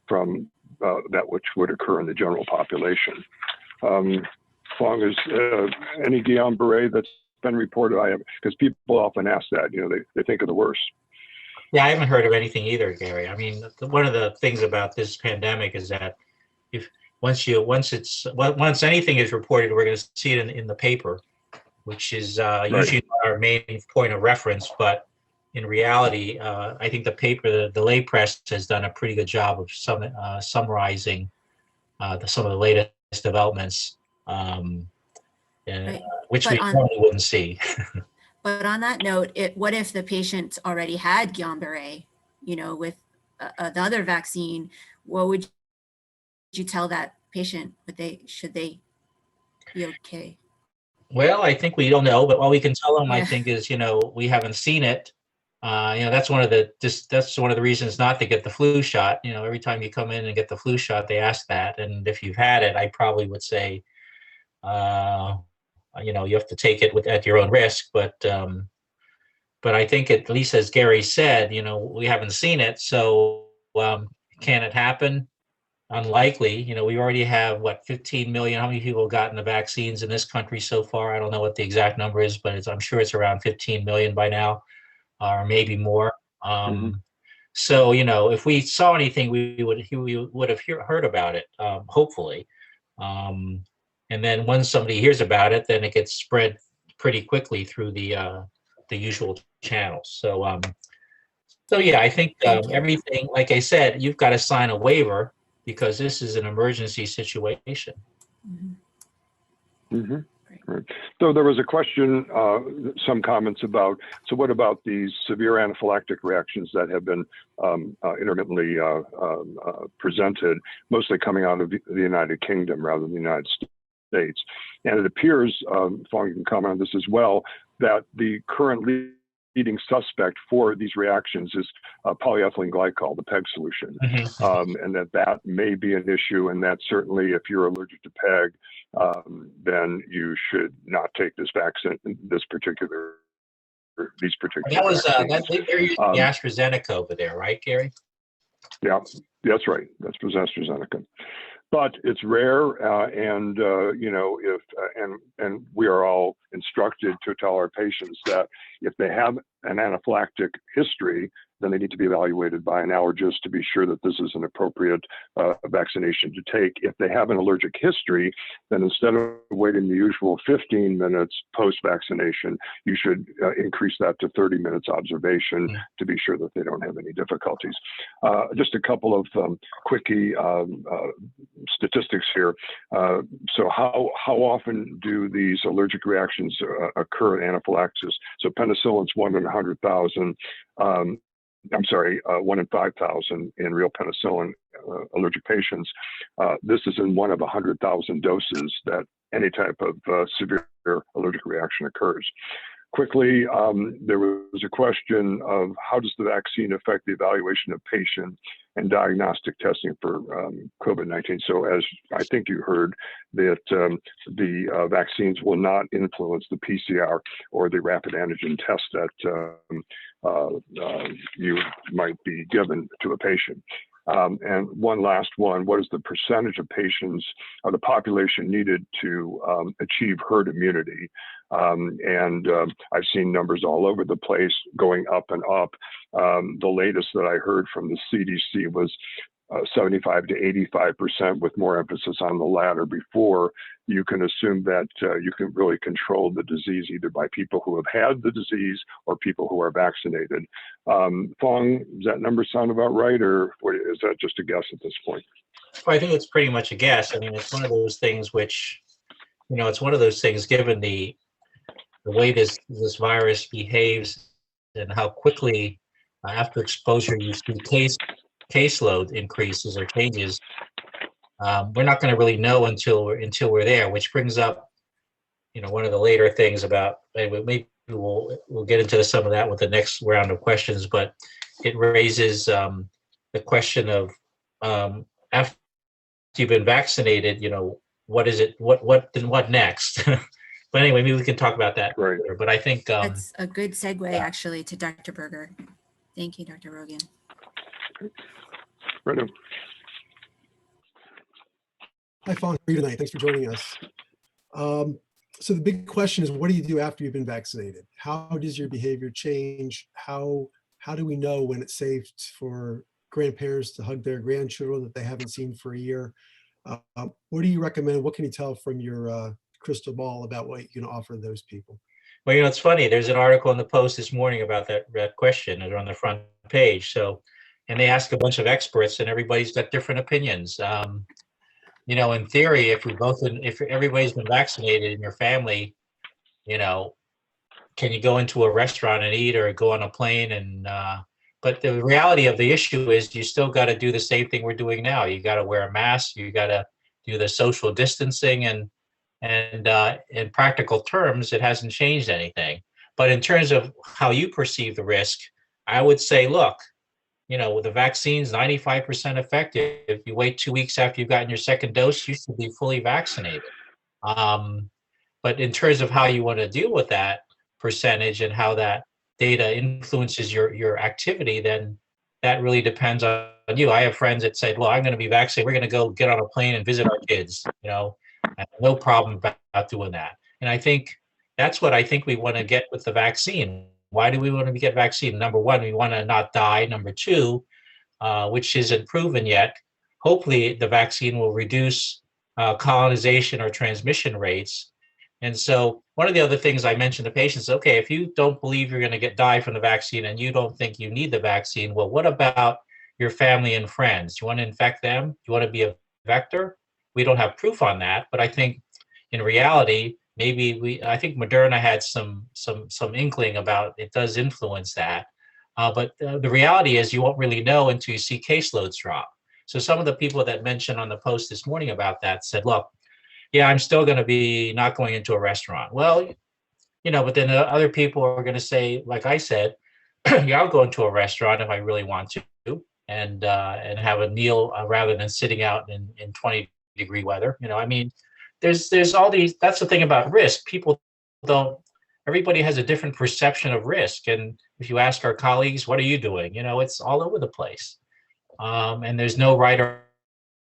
[SPEAKER 6] from that which would occur in the general population. Phuong, is any Guillain-Barré that's been reported? Because people often ask that, they think of the worst.
[SPEAKER 2] Yeah, I haven't heard of anything either, Gary. I mean, one of the things about this pandemic is that once anything is reported, we're going to see it in the paper, which is usually our main point of reference. But in reality, I think the lay press has done a pretty good job of summarizing some of the latest developments, which we normally wouldn't see.
[SPEAKER 1] But on that note, what if the patient already had Guillain-Barré, with the other vaccine? What would you tell that patient? Should they be okay?
[SPEAKER 2] Well, I think we don't know, but what we can tell them, I think, is we haven't seen it. That's one of the reasons not to get the flu shot. Every time you come in and get the flu shot, they ask that, and if you've had it, I probably would say, you have to take it at your own risk. But I think, at least as Gary said, we haven't seen it. So can it happen? Unlikely. We already have 15 million. How many people have gotten the vaccines in this country so far? I don't know what the exact number is, but I'm sure it's around 15 million by now, or maybe more. So if we saw anything, we would have heard about it. Hopefully. And then once somebody hears about it, then it gets spread pretty quickly through the usual channels. So So yeah, I think
[SPEAKER 1] Thank you.
[SPEAKER 2] everything, like I said, you've got to sign a waiver because this is an emergency situation.
[SPEAKER 1] Mhm.
[SPEAKER 6] Mhm.
[SPEAKER 1] Great.
[SPEAKER 6] Right. So there was a question, some comments about, so what about these severe anaphylactic reactions that have been intermittently presented, mostly coming out of the United Kingdom rather than the United States? And it appears, Phuong, you can comment on this as well, that the current leading suspect for these reactions is polyethylene glycol, the PEG solution, and that may be an issue, and that certainly if you're allergic to PEG, then you should not take this vaccine, these particular
[SPEAKER 2] That was
[SPEAKER 6] vaccines.
[SPEAKER 2] they're using the AstraZeneca over there, right, Gary?
[SPEAKER 6] Yeah, that's right. That's for AstraZeneca. But it's rare, and you know, if and we are all instructed to tell our patients that if they have an anaphylactic history, then they need to be evaluated by an allergist to be sure that this is an appropriate vaccination to take. If they have an allergic history, then instead of waiting the usual 15 minutes post-vaccination, you should increase that to 30 minutes observation to be sure that they don't have any difficulties. Just a couple of quickie statistics here. So how often do these allergic reactions occur in anaphylaxis? So penicillin's 1 in 100,000. I'm sorry, 1 in 5,000 in real penicillin allergic patients. This is in 1 of 100,000 doses that any type of severe allergic reaction occurs. Quickly, there was a question of how does the vaccine affect the evaluation of patient and diagnostic testing for COVID-19. So as I think you heard that the vaccines will not influence the PCR or the rapid antigen test that you might be given to a patient. And one last one, what is the percentage of patients of the population needed to achieve herd immunity? I've seen numbers all over the place going up and up. The latest that I heard from the CDC was 75 to 85%, with more emphasis on the latter, before you can assume that you can really control the disease either by people who have had the disease or people who are vaccinated. Phuong, does that number sound about right, or is that just a guess at this point?
[SPEAKER 2] Well, I think it's pretty much a guess. I mean, it's one of those things which, you know, it's one of those things given the way this virus behaves and how quickly after exposure you see caseload increases or changes. We're not going to really know until we're there, which brings up, you know, one of the later things about, maybe we'll get into some of that with the next round of questions, but it raises the question of after you've been vaccinated, you know, what is it? What next? But anyway, maybe we can talk about that later. But I think
[SPEAKER 1] that's a good segue actually to Dr. Berger. Thank you, Dr. Rogan.
[SPEAKER 6] Right.
[SPEAKER 7] Hi, Phuong. How are you tonight? Thanks for joining us. So the big question is, what do you do after you've been vaccinated? How does your behavior change? How do we know when it's safe for grandparents to hug their grandchildren that they haven't seen for a year? What do you recommend? What can you tell from your crystal ball about what you can offer those people?
[SPEAKER 2] Well, you know, it's funny. There's an article in the Post this morning about that question. It's on the front page. So, and they ask a bunch of experts, and everybody's got different opinions. You know, in theory, if everybody's been vaccinated in your family, you know, can you go into a restaurant and eat or go on a plane? And but the reality of the issue is you still got to do the same thing we're doing now. You got to wear a mask. You got to do the social distancing, and in practical terms, it hasn't changed anything. But in terms of how you perceive the risk, I would say, look, you know, with the vaccine's 95% effective. If you wait 2 weeks after you've gotten your second dose, you should be fully vaccinated. But in terms of how you want to deal with that percentage and how that data influences your activity, then that really depends on you. I have friends that said, well, I'm going to be vaccinated. We're going to go get on a plane and visit our kids, you know, no problem about doing that. And I think that's what I think we want to get with the vaccine. Why do we want to get vaccine? Number one, we want to not die. Number two, which isn't proven yet, hopefully the vaccine will reduce colonization or transmission rates. And so one of the other things I mentioned to patients, okay, if you don't believe you're going to die from the vaccine and you don't think you need the vaccine, well, what about your family and friends? You want to infect them? You want to be a vector? We don't have proof on that, but I think in reality, maybe I think Moderna had some inkling about it does influence that. But the reality is you won't really know until you see caseloads drop. So some of the people that mentioned on the post this morning about that said, look, yeah, I'm still going to be not going into a restaurant. Well, but then other people are going to say, like I said, yeah, I'll go into a restaurant if I really want to and have a meal rather than sitting out in 20-degree weather. I mean, there's all these, that's the thing about risk. People don't, everybody has a different perception of risk. And if you ask our colleagues, what are you doing? It's all over the place. And there's no right or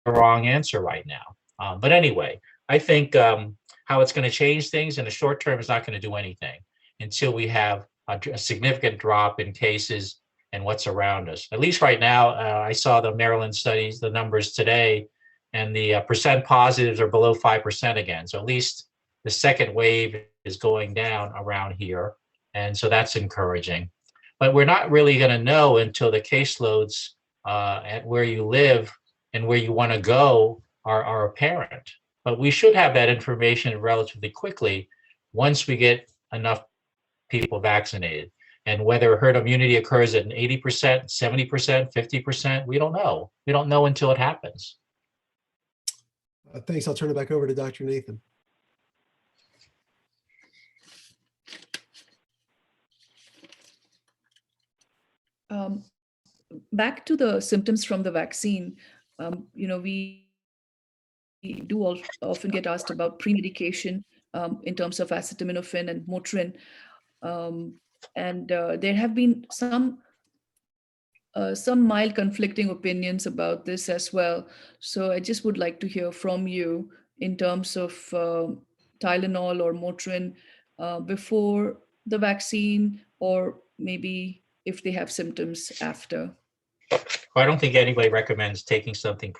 [SPEAKER 2] wrong answer right now. But anyway, I think how it's going to change things in the short term is not going to do anything until we have a significant drop in cases and what's around us. At least right now, I saw the Maryland studies, the numbers today, and the percent positives are below 5% again. So at least the second wave is going down around here. And so that's encouraging. But we're not really going to know until the caseloads at where you live and where you want to go are apparent. But we should have that information relatively quickly once we get enough people vaccinated. And whether herd immunity occurs at an 80%, 70%, 50%, we don't know. We don't know until it happens.
[SPEAKER 7] Thanks. I'll turn it back over to Dr. Nathan.
[SPEAKER 3] Back to the symptoms from the vaccine, we do often get asked about pre-medication in terms of acetaminophen and Motrin. And there have been some mild conflicting opinions about this as well. So I just would like to hear from you in terms of Tylenol or Motrin before the vaccine, or maybe if they have symptoms after.
[SPEAKER 2] Well, I don't think anybody recommends taking something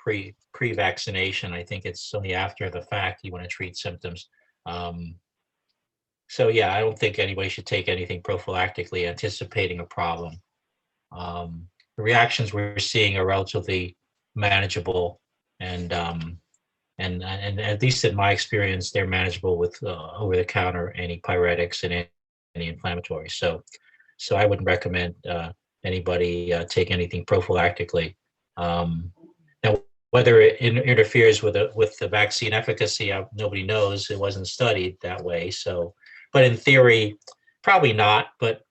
[SPEAKER 2] pre-vaccination. I think it's only after the fact you want to treat symptoms. So yeah, I don't think anybody should take anything prophylactically anticipating a problem. The reactions we're seeing are relatively manageable, and at least in my experience, they're manageable with over-the-counter antipyretics and anti-inflammatories. So I wouldn't recommend anybody take anything prophylactically. Now, whether it interferes with the vaccine efficacy, nobody knows. It wasn't studied that way. So, but in theory, probably not. But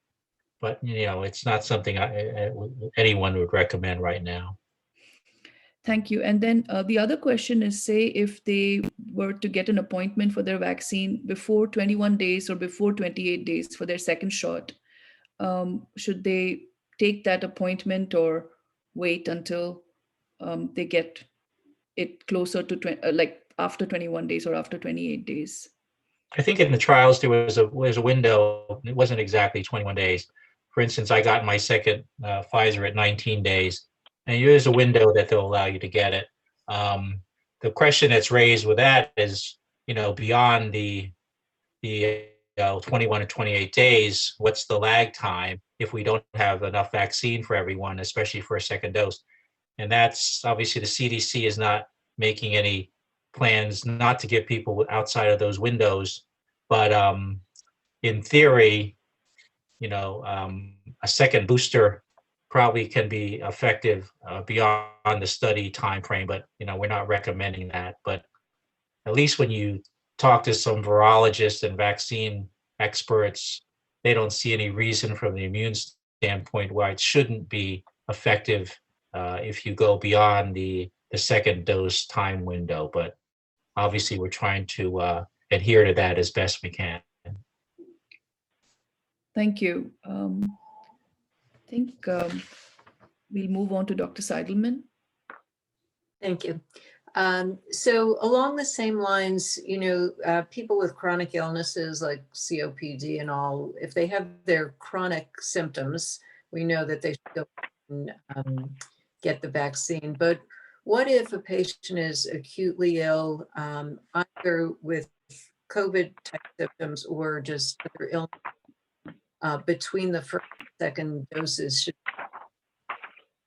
[SPEAKER 2] it's not something anyone would recommend right now.
[SPEAKER 3] Thank you. And then the other question is, say if they were to get an appointment for their vaccine before 21 days or before 28 days for their second shot, should they take that appointment or wait until they get it closer to like after 21 days or after 28 days?
[SPEAKER 2] I think in the trials there was a window. It wasn't exactly 21 days. For instance, I got my second Pfizer at 19 days, and there's a window that they'll allow you to get it. The question that's raised with that is, beyond the 21 to 28 days, what's the lag time if we don't have enough vaccine for everyone, especially for a second dose? And that's obviously the CDC is not making any plans not to give people outside of those windows. But in theory, a second booster probably can be effective beyond the study time frame, but we're not recommending that. But at least when you talk to some virologists and vaccine experts, they don't see any reason from the immune standpoint why it shouldn't be effective if you go beyond the second dose time window. But obviously we're trying to adhere to that as best we can.
[SPEAKER 3] Thank you. I think we'll move on to Dr. Seidelman.
[SPEAKER 4] Thank you. So along the same lines, people with chronic illnesses like COPD and all, if they have their chronic symptoms, we know that they should go get the vaccine. But what if a patient is acutely ill, either with COVID type symptoms or just other illness between the first and second doses, should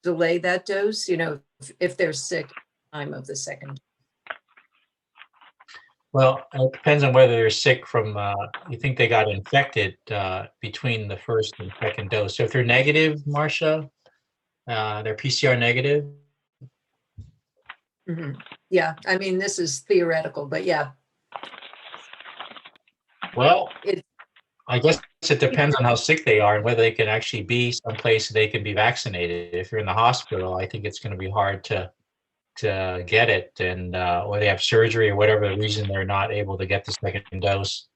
[SPEAKER 4] delay that dose, if they're sick at the time of the second.
[SPEAKER 2] Well, it depends on whether they're sick from, you think they got infected between the first and second dose. So if they're negative, Marcia, they're PCR negative.
[SPEAKER 4] Mhm. Yeah, I mean, this is theoretical, but yeah.
[SPEAKER 2] Well,
[SPEAKER 4] It-
[SPEAKER 2] I guess it depends on how sick they are and whether they can actually be someplace they can be vaccinated. If you're in the hospital, I think it's going to be hard to get it, and or they have surgery or whatever the reason they're not able to get the second dose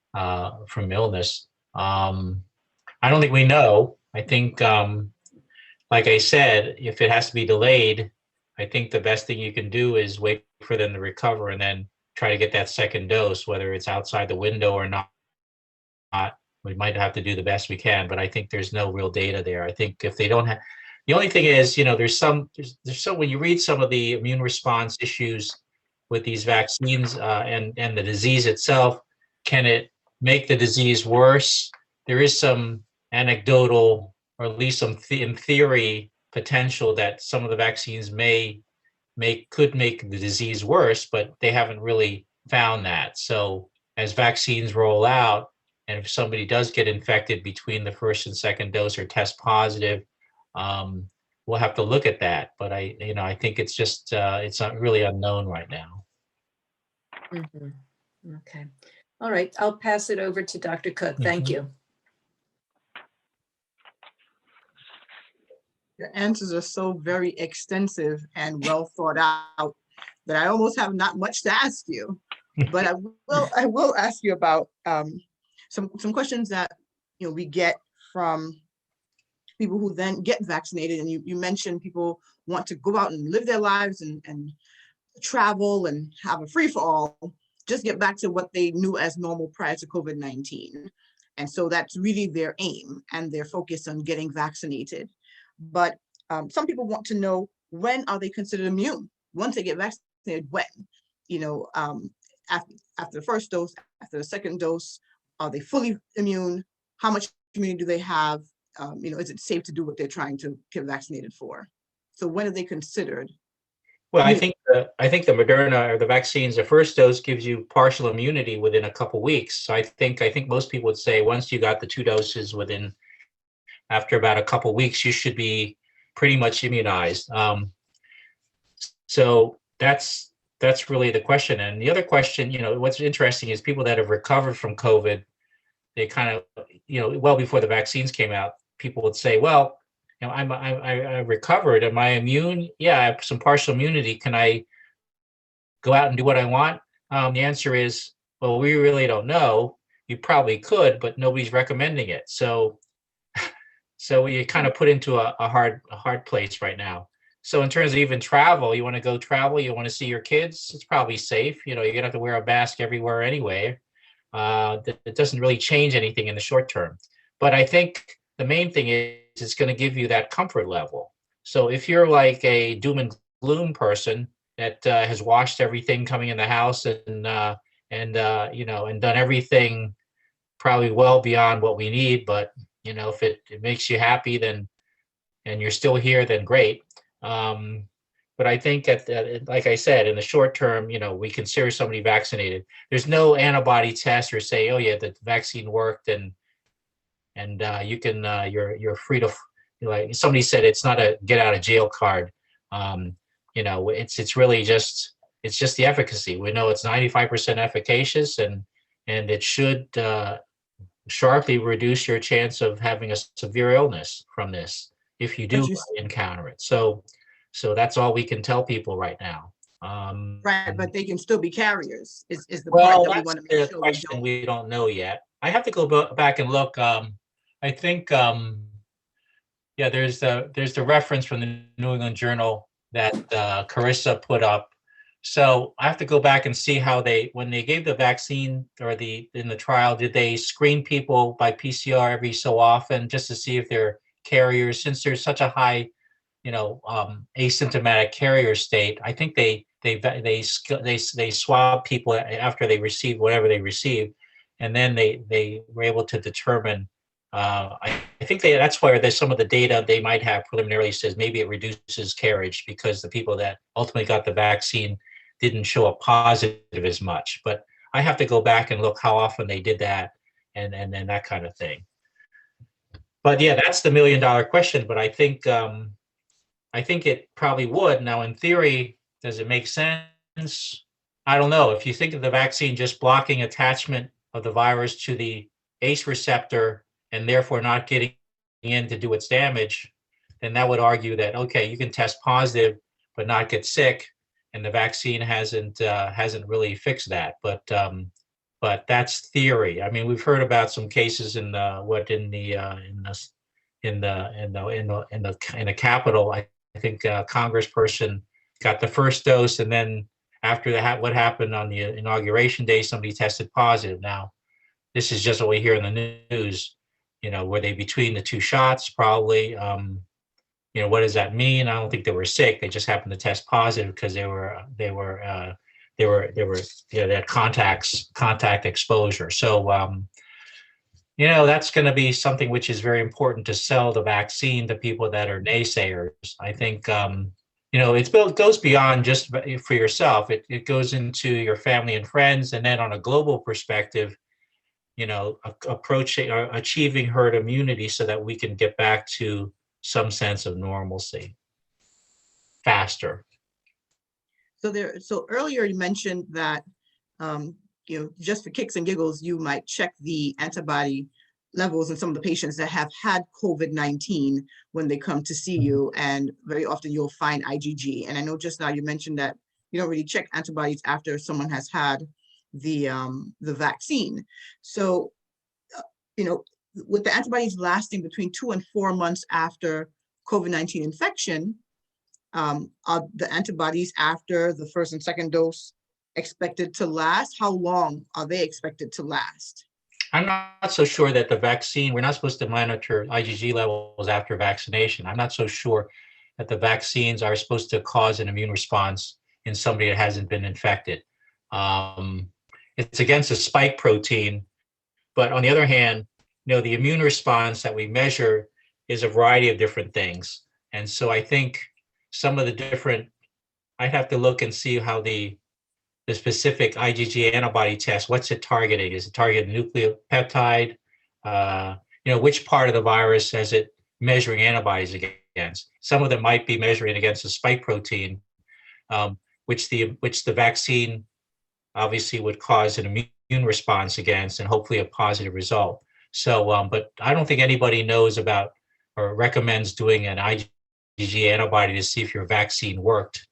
[SPEAKER 2] from illness. I don't think we know. I think, like I said, if it has to be delayed, I think the best thing you can do is wait for them to recover and then try to get that second dose, whether it's outside the window or not. We might have to do the best we can, but I think there's no real data there. I think if they don't have, the only thing is, there's some when you read some of the immune response issues with these vaccines and the disease itself, can it make the disease worse? There is some anecdotal, or at least some in theory, potential that some of the vaccines could make the disease worse, but they haven't really found that. So as vaccines roll out, and if somebody does get infected between the first and second dose or test positive, we'll have to look at that. But I think it's just it's not really unknown right now.
[SPEAKER 4] Mhm. Okay. All right. I'll pass it over to Dr. Cook. Thank you.
[SPEAKER 5] Your answers are so very extensive and well thought out that I almost have not much to ask you. But I will ask you about some questions that we get from people who then get vaccinated. And you mentioned people want to go out and live their lives and travel and have a free-for-all, just get back to what they knew as normal prior to COVID-19. And so that's really their aim and their focus on getting vaccinated. But some people want to know, when are they considered immune? Once they get vaccinated, when? After the first dose, after the second dose, are they fully immune? How much immunity do they have? Is it safe to do what they're trying to get vaccinated for? So when are they considered?
[SPEAKER 2] Well, I think the Moderna or the vaccines, the first dose gives you partial immunity within a couple weeks. So I think most people would say once you got the 2 doses after about a couple weeks, you should be pretty much immunized. So that's really the question. And the other question, what's interesting is people that have recovered from COVID, they kind of, well before the vaccines came out, people would say, well, I recovered. Am I immune? Yeah, I have some partial immunity. Can I go out and do what I want? The answer is, well, we really don't know. You probably could, but nobody's recommending it. So you kind of put into a hard place right now. So in terms of even travel, you want to go travel, you want to see your kids, it's probably safe. You're gonna have to wear a mask everywhere anyway. It doesn't really change anything in the short term. But I think the main thing is it's going to give you that comfort level. So if you're like a doom and gloom person that has washed everything coming in the house and done everything probably well beyond what we need, but if it makes you happy, then and you're still here, then great. But I think like I said, in the short term, we consider somebody vaccinated. There's no antibody test or say, oh yeah, the vaccine worked and you can you're free to, like somebody said, it's not a get out of jail card. It's really just the efficacy. We know it's 95% efficacious and it should sharply reduce your chance of having a severe illness from this if you do encounter it. So that's all we can tell people right now.
[SPEAKER 5] Right, but they can still be carriers. Is the
[SPEAKER 2] well,
[SPEAKER 5] part that we
[SPEAKER 2] that's
[SPEAKER 5] want to
[SPEAKER 2] the
[SPEAKER 5] make sure
[SPEAKER 2] question we don't know yet. I have to go back and look. I think, yeah, there's the reference from the New England Journal that Carissa put up. So I have to go back and see how when they gave the vaccine or in the trial, did they screen people by PCR every so often just to see if they're carriers? Since there's such a high, asymptomatic carrier state, I think they they swab people after they receive whatever they receive, and then they were able to determine. I think that's where there's some of the data they might have preliminarily says maybe it reduces carriage because the people that ultimately got the vaccine didn't show up positive as much. But I have to go back and look how often they did that and that kind of thing. But yeah, that's the $1 million question. But I think it probably would. Now, in theory, does it make sense? I don't know. If you think of the vaccine just blocking attachment of the virus to the ACE receptor and therefore not getting in to do its damage, then that would argue that, okay, you can test positive but not get sick, and the vaccine hasn't really fixed that. But that's theory. I mean, we've heard about some cases in the Capitol. I think a congressperson got the first dose, and then after that, what happened on the inauguration day, somebody tested positive. Now, this is just what we hear in the news. Were they between the two shots? Probably. What does that mean? I don't think they were sick. They just happened to test positive because they had contact exposure. So that's going to be something which is very important to sell the vaccine to people that are naysayers. I think it goes beyond just for yourself. It goes into your family and friends, and then on a global perspective, approaching or achieving herd immunity so that we can get back to some sense of normalcy faster.
[SPEAKER 5] So earlier you mentioned that, just for kicks and giggles, you might check the antibody levels in some of the patients that have had COVID-19 when they come to see you, and very often you'll find IgG. And I know just now you mentioned that you don't really check antibodies after someone has had the vaccine. So, with the antibodies lasting between 2 and 4 months after COVID-19 infection, are the antibodies after the first and second dose expected to last? How long are they expected to last?
[SPEAKER 2] I'm not so sure that the vaccine, we're not supposed to monitor IgG levels after vaccination. I'm not so sure that the vaccines are supposed to cause an immune response in somebody that hasn't been infected. It's against a spike protein, but on the other hand, the immune response that we measure is a variety of different things. And so I think some of the different, I'd have to look and see how the specific IgG antibody test, what's it targeting? Is it targeting nucleopeptide? Which part of the virus is it measuring antibodies against? Some of them might be measuring against a spike protein, which the vaccine obviously would cause an immune response against and hopefully a positive result. So, but I don't think anybody knows about or recommends doing an IgG antibody to see if your vaccine worked,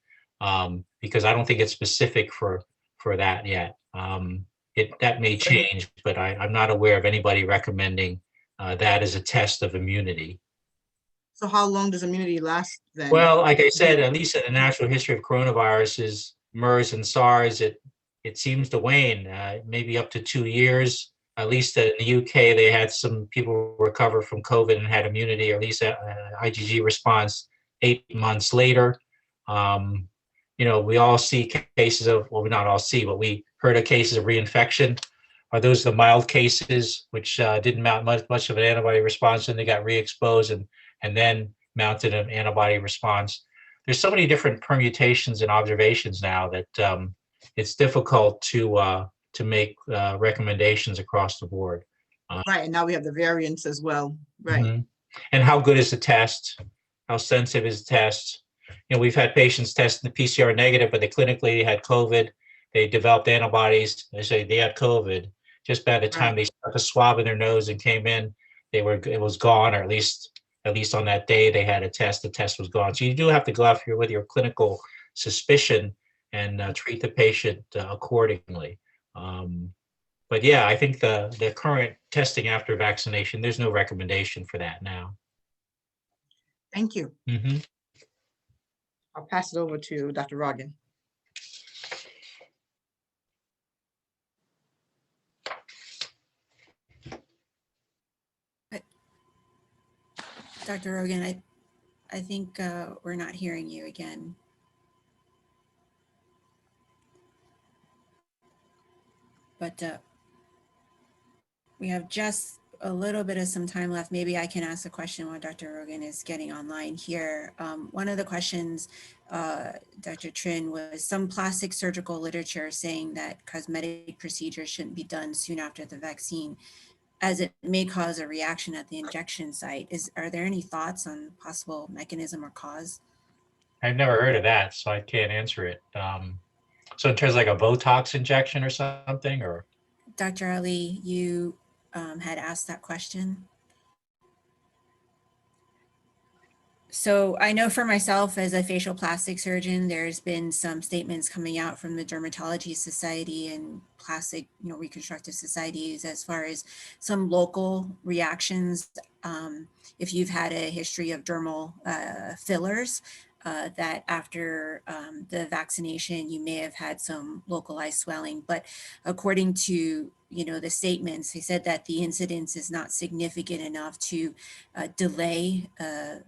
[SPEAKER 2] because I don't think it's specific for that yet. That may change, but I'm not aware of anybody recommending that as a test of immunity.
[SPEAKER 5] So how long does immunity last then?
[SPEAKER 2] Well, like I said, at least in the natural history of coronaviruses, MERS and SARS, it seems to wane, maybe up to 2 years. At least in the UK, they had some people recover from COVID and had immunity, or at least IgG response 8 months later. We all see cases of, well, we not all see, but we heard of cases of reinfection. Are those the mild cases, which didn't mount much of an antibody response, and they got re-exposed and then mounted an antibody response? There's so many different permutations and observations now that it's difficult to make recommendations across the board.
[SPEAKER 5] Right, and now we have the variants as well, right?
[SPEAKER 2] Mm-hmm. And how good is the test? How sensitive is the test? We've had patients test the PCR negative, but they clinically had COVID. They developed antibodies. They say they had COVID. Just by the time they started to swab in their nose and came in, it was gone, or at least on that day they had a test. The test was gone. So you do have to go out with your clinical suspicion and treat the patient accordingly. But yeah, I think the current testing after vaccination, there's no recommendation for that now.
[SPEAKER 5] Thank you.
[SPEAKER 2] Mm-hmm.
[SPEAKER 5] I'll pass it over to Dr. Rogan.
[SPEAKER 1] Dr. Rogan, I think we're not hearing you again. but we have just a little bit of some time left. Maybe I can ask a question while Dr. Rogan is getting online here. One of the questions, Dr. Trinh, was some plastic surgical literature saying that cosmetic procedures shouldn't be done soon after the vaccine, as it may cause a reaction at the injection site. Are there any thoughts on possible mechanism or cause?
[SPEAKER 2] I've never heard of that, so I can't answer it. So in terms of like a Botox injection or something, or?
[SPEAKER 1] Dr. Ali, you had asked that question. So I know for myself as a facial plastic surgeon, there's been some statements coming out from the Dermatology Society and plastic, reconstructive societies as far as some local reactions. If you've had a history of dermal fillers, that after the vaccination, you may have had some localized swelling. But according to the statements, they said that the incidence is not significant enough to delay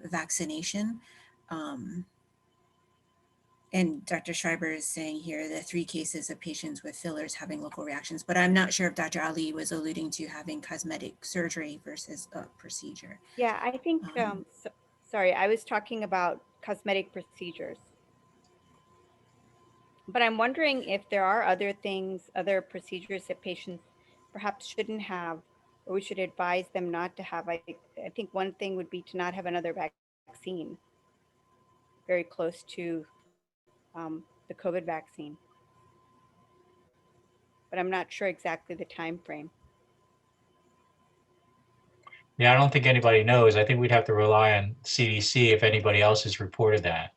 [SPEAKER 1] vaccination. And Dr. Schreiber is saying here the 3 cases of patients with fillers having local reactions, but I'm not sure if Dr. Ali was alluding to having cosmetic surgery versus a procedure.
[SPEAKER 8] Yeah, I think, sorry, I was talking about cosmetic procedures. But I'm wondering if there are other things, other procedures that patients perhaps shouldn't have, or we should advise them not to have. I think one thing would be to not have another vaccine very close to the COVID vaccine. But I'm not sure exactly the time frame.
[SPEAKER 2] Yeah, I don't think anybody knows. I think we'd have to rely on CDC if anybody else has reported that.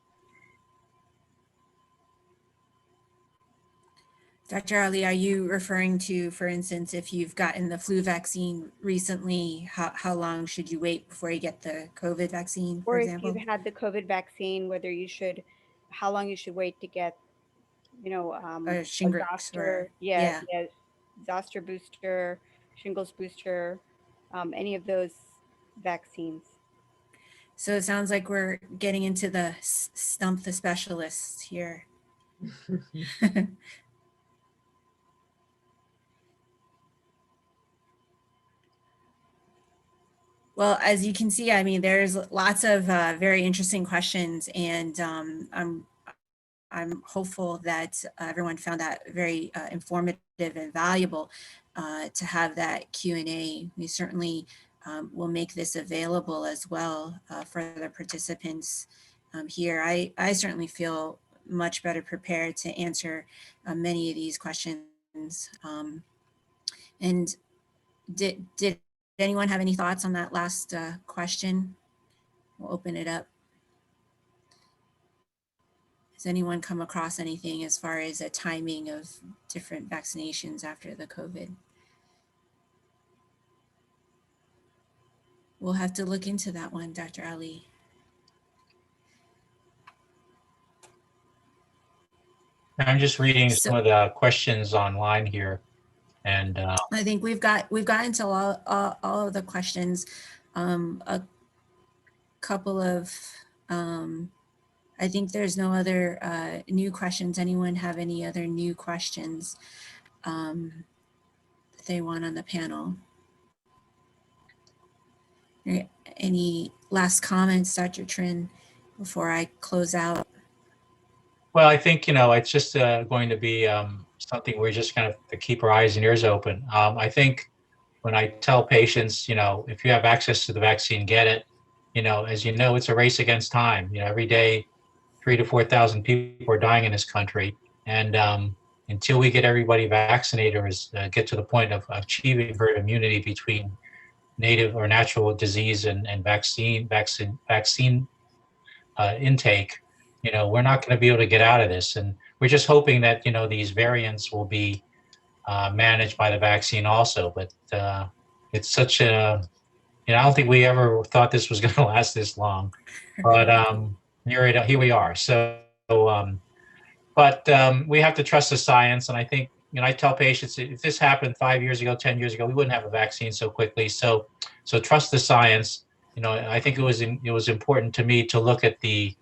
[SPEAKER 1] Dr. Ali, are you referring to, for instance, if you've gotten the flu vaccine recently, how long should you wait before you get the COVID vaccine, for example?
[SPEAKER 8] Or if you've had the COVID vaccine, how long you should wait to get, a
[SPEAKER 1] Shingrix
[SPEAKER 8] zoster, zoster booster, shingles booster, any of those vaccines.
[SPEAKER 1] So it sounds like we're getting into the Stump the specialist here. Well, as you can see, I mean, there's lots of very interesting questions, and I'm hopeful that everyone found that very informative and valuable to have that Q&A. We certainly will make this available as well for the participants here. I certainly feel much better prepared to answer many of these questions. And did anyone have any thoughts on that last question? We'll open it up. Has anyone come across anything as far as a timing of different vaccinations after the COVID? We'll have to look into that one, Dr. Ali.
[SPEAKER 2] I'm just reading some of the questions online here, and
[SPEAKER 1] I think we've gotten to all of the questions. A couple of I think there's no other new questions. Anyone have any other new questions that they want on the panel? Any last comments, Dr. Trinh, before I close out?
[SPEAKER 2] well, I think, it's just going to be something we're just going to keep our eyes and ears open. I think when I tell patients, if you have access to the vaccine, get it. As you know, it's a race against time. Every day, 3,000 to 4,000 people are dying in this country. And until we get everybody vaccinated or get to the point of achieving herd immunity between native or natural disease and vaccine intake, we're not going to be able to get out of this. And we're just hoping that, these variants will be managed by the vaccine also. But it's such a, I don't think we ever thought this was going to last this long. But here we are. So, but we have to trust the science. And I think, I tell patients, if this happened 5 years ago, 10 years ago, we wouldn't have a vaccine so quickly. So trust the science. I think it was important to me to look at the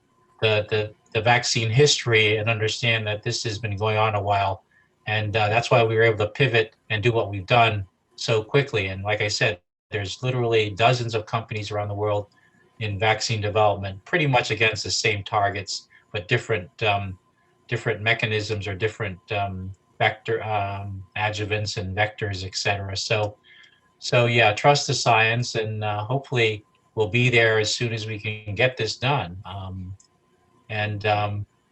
[SPEAKER 2] vaccine history and understand that this has been going on a while. And that's why we were able to pivot and do what we've done so quickly. And like I said, there's literally dozens of companies around the world in vaccine development, pretty much against the same targets, but different different mechanisms or different vector adjuvants and vectors, et cetera. So yeah, trust the science, and hopefully we'll be there as soon as we can get this done. And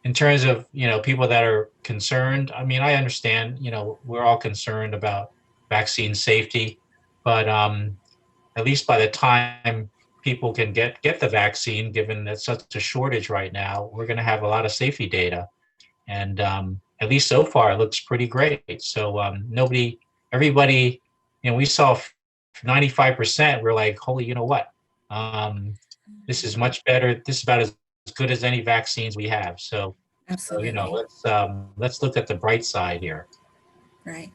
[SPEAKER 2] in terms of, people that are concerned, I mean, I understand, we're all concerned about vaccine safety, but at least by the time people can get the vaccine, given that such a shortage right now, we're going to have a lot of safety data. And at least so far, it looks pretty great. So everybody, we saw 95%. We're like, holy, you know what? This is much better. This is about as good as any vaccines we have. So,
[SPEAKER 9] Absolutely.
[SPEAKER 2] let's look at the bright side here.
[SPEAKER 9] Right.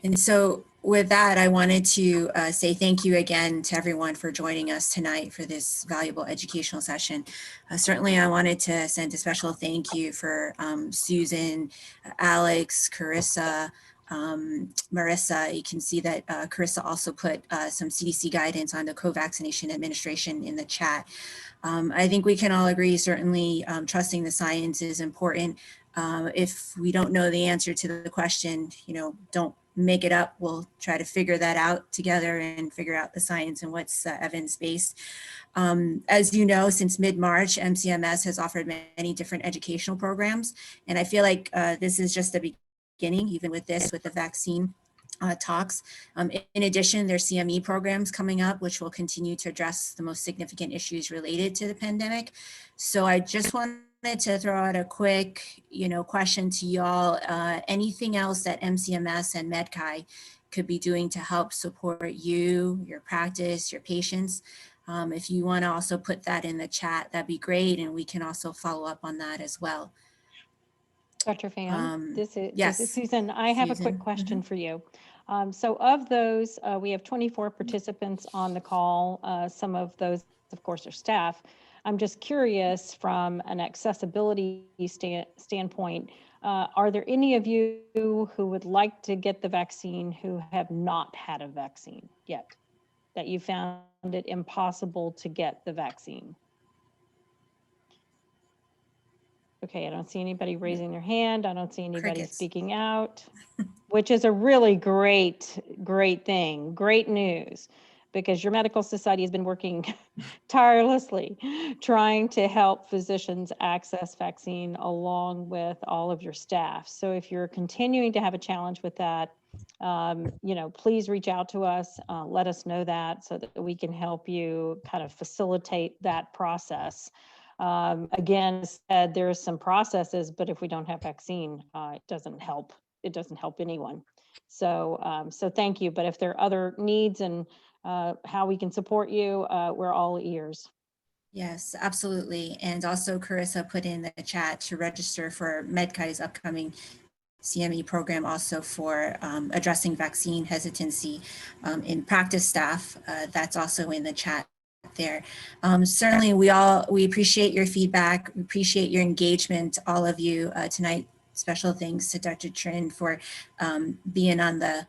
[SPEAKER 9] And so with that, I wanted to say thank you again to everyone for joining us tonight for this valuable educational session. Certainly, I wanted to send a special thank you for Susan, Alex, Carissa, Marissa. You can see that Carissa also put some CDC guidance on the co-vaccination administration in the chat. I think we can all agree, certainly trusting the science is important. If we don't know the answer to the question, don't make it up. We'll try to figure that out together and figure out the science and what's evidence-based. As you know, since mid-March, MCMS has offered many different educational programs. And I feel like this is just the beginning, even with the vaccine talks. In addition, there's CME programs coming up, which will continue to address the most significant issues related to the pandemic. So I just wanted to throw out a quick, question to y'all. Anything else that MCMS and MedChi could be doing to help support you, your practice, your patients? If you want to also put that in the chat, that'd be great, and we can also follow up on that as well.
[SPEAKER 10] Dr. Phuong, this
[SPEAKER 9] yes,
[SPEAKER 10] is Susan. I have a quick question for you. So of those, we have 24 participants on the call. Some of those, of course, are staff. I'm just curious from an accessibility standpoint, are there any of you who would like to get the vaccine who have not had a vaccine yet, that you found it impossible to get the vaccine? Okay, I don't see anybody raising their hand. I don't see anybody speaking out, which is a really great thing, great news, because your medical society has been working tirelessly trying to help physicians access vaccine along with all of your staff. So if you're continuing to have a challenge with that, please reach out to us, let us know that so that we can help you kind of facilitate that process. Again, said there are some processes, but if we don't have vaccine, it doesn't help. It doesn't help anyone. So, so thank you. But if there are other needs and how we can support you, we're all ears.
[SPEAKER 9] Yes, absolutely. And also Carissa put in the chat to register for MedChi's upcoming CME program, also for addressing vaccine hesitancy in practice staff. That's also in the chat there. Certainly we appreciate your feedback. We appreciate your engagement, all of you tonight. Special thanks to Dr. Trinh for being on the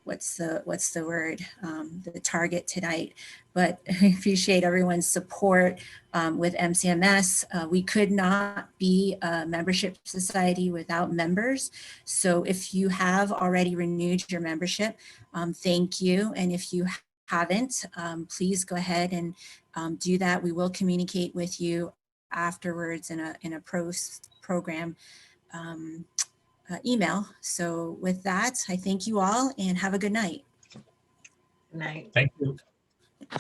[SPEAKER 9] what's the word, the target tonight. But I appreciate everyone's support with MCMS. We could not be a membership society without members. So if you have already renewed your membership, thank you. And if you haven't, please go ahead and do that. We will communicate with you afterwards in a program email. So with that, I thank you all and have a good night.
[SPEAKER 4] Good night.
[SPEAKER 2] Thank you.